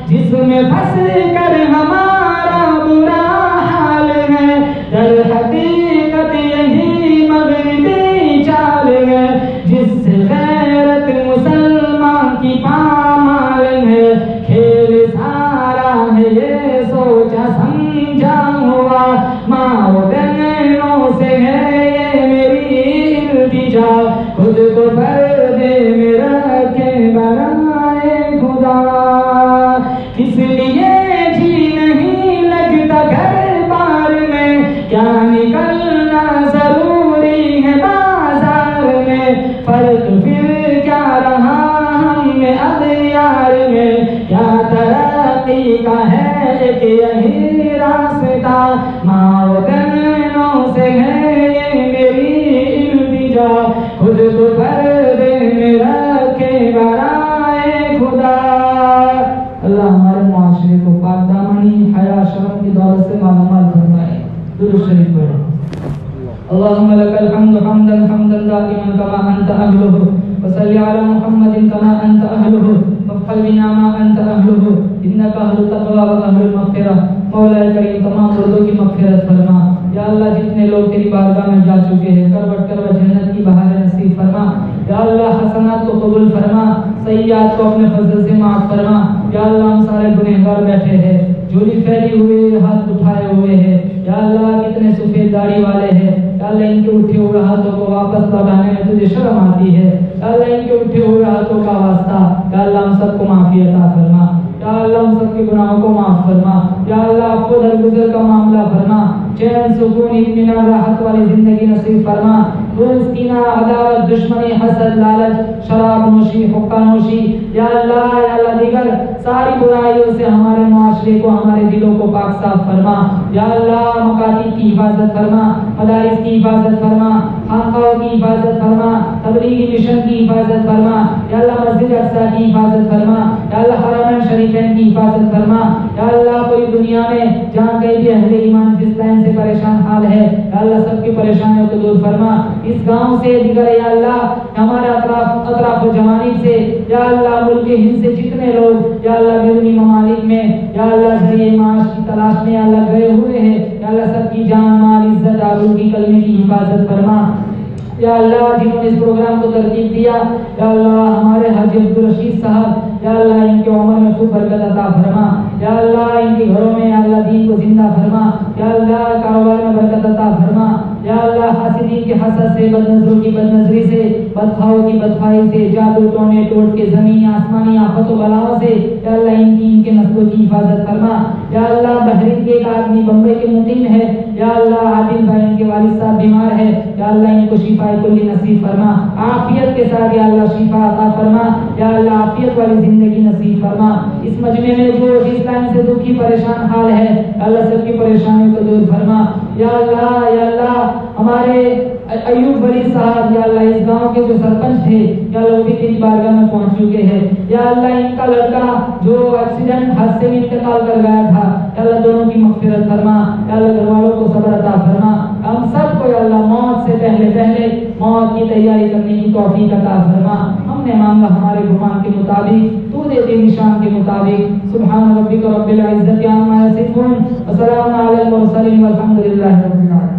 [SPEAKER 1] जिसमें फंस कर हमारा बुरा हाल है, दर हकीकत यही मगरिबी चाल है, जिससे गैरत मुसलमान की पामाल है। खेल सारा है ये सोचा समझा हुआ, माँ वतनों से है ये मेरी इल्तिजा, खुद को पर्दे में रखे बनाए खुदा। इसलिए जी नहीं लगता घर बार में, क्या निकलना जरूरी है बाजार में। फर्क फिर क्या रहा हमें अदयार में, क्या तरक्की का है एक यही रास्ता, माँ वतनों से है ये मेरी इल्तिजा, खुद को पर्दे में रखे बराए खुदा। अल्लाह हमारे माशरे को पाकदामनी हया शर्म की दौलत से मालामाल फरमाए। दुरूद शरीफ पढ़ो। अल्लाहुम्मा लकल हम्दु हम्दन हम्दन दाइमन कमा अंत अहलुहु, व सल्लि अला मुहम्मदिन कमा अंत अहलुहु, वफ़अल बिना मा अंत अहलुहु, इन्नका अहलुत तक़वा व अहलुल मग़फ़िरह। मौला करीम तमाम मुर्दों की मग़फ़िरत फरमा। या अल्लाह जितने लोग तेरी बारगाह में जा चुके हैं, करवट करवट जन्नत की बहार नसीब फरमा। या अल्लाह हसनात को कबूल फरमा, सय्यात को अपने फजल से माफ फरमा। या अल्लाह हम सारे गुनहगार बैठे हैं, झोली फैली हुए हाथ उठाए हुए हैं। या अल्लाह कितने सफेद दाढ़ी वाले हैं, या अल्लाह इनके उठे हुए हाथों को वापस लौटाने में तुझे शर्म आती है। या अल्लाह इनके उठे हुए हाथों का वास्ता, या अल्लाह हम सबको माफी अता फरमा। या अल्लाह हम सबके गुनाहों को माफ फरमा। या अल्लाह आपको दरगुजर का मामला फरमा, चैन सुकून इत्मीनान राहत वाली जिंदगी नसीब फरमा। कीना अदावत दुश्मनी हसद लालच शराब नोशी हुक्का नोशी या अल्लाह दीगर सारी बुराइयों से हमारे मुआशरे को हमारे दिलों को पाक साफ फरमा। या अल्लाह मकाती की हिफाजत फरमा, मदारिस की हिफाजत फरमा, खानकाओं की हिफाजत फरमा, तबलीगी मिशन की हिफाजत फरमा। या अल्लाह मस्जिद अक्सा की हिफाजत फरमा। या अल्लाह हरमैन शरीफैन की हिफाजत फरमा। या अल्लाह कोई दुनिया में जहाँ कहीं भी अहले ईमान जिस लाइन से परेशान हाल है, या अल्लाह सबकी परेशानियों को दूर फरमा। इस गांव से दिगर या अल्लाह हमारे अतराफ जमानी से या अल्लाह मुल्क हिंद से जितने लोग या अल्लाह बिरुनी ममालिक में या अल्लाह जरिए माश की तलाश में या अल्लाह गए हुए हैं, या अल्लाह सबकी जान माल इज्जत आबरू की कलमे की हिफाजत फरमा। या अल्लाह जिन्होंने इस प्रोग्राम को तरतीब दिया, या अल्लाह हमारे हाजी अब्दुल रशीद साहब, या अल्लाह इनके उम्र में खूब बरकत अता फरमा। या अल्लाह इनके घरों में या अल्लाह दीन को जिंदा फरमा। या अल्लाह कारोबार में बरकत अता फरमा। या अल्लाह हासिदीन के हसद से, बदनजरों की बदनजरी से, बदखाओं की बदखाई से, जादू टोने टोट के जमीनी आसमानी आफतों बलाओं से या अल्लाह इनके नस्लों की हिफाजत फरमा। या अल्लाह बहरीन के एक आदमी बम्बई के मुकीम है, या अल्लाह आदिल भाई इनके वालिद साहब बीमार है, या अल्लाह इनको शिफा कुल्ली नसीब फरमा। आफियत के साथ या अल्लाह शिफा अता फरमा। या अल्लाह आफियत वाली जिंदगी नसीब फरमा। इस मजमे में जो इस लाइन से दुखी परेशान हाल है, अल्लाह सबकी परेशानियों को दूर फरमा। या अल्लाह हमारे अयूब वली साहब या अल्लाह इस गांव के जो सरपंच थे, या अल्लाह वो भी तेरी बारगाह में पहुंच चुके हैं। या अल्लाह इनका लड़का जो एक्सीडेंट हादसे में इंतकाल कर गया था, या अल्लाह दोनों की मग़फ़िरत फरमा। या अल्लाह घर वालों को सब्र अता फरमा। हम सबको या अल्लाह मौत से पहले मौत की तैयारी करने की तौफीक अता फरमा। हमने मांगा हमारे गुमान के मुताबिक, तू दे दे निशान के मुताबिक। सुब्हान रब्बिका रब्बिल इज्जति अम्मा यसिफून व सलामुन अलल मुरसलीन वल्हम्दुलिल्लाहि रब्बिल आलमीन।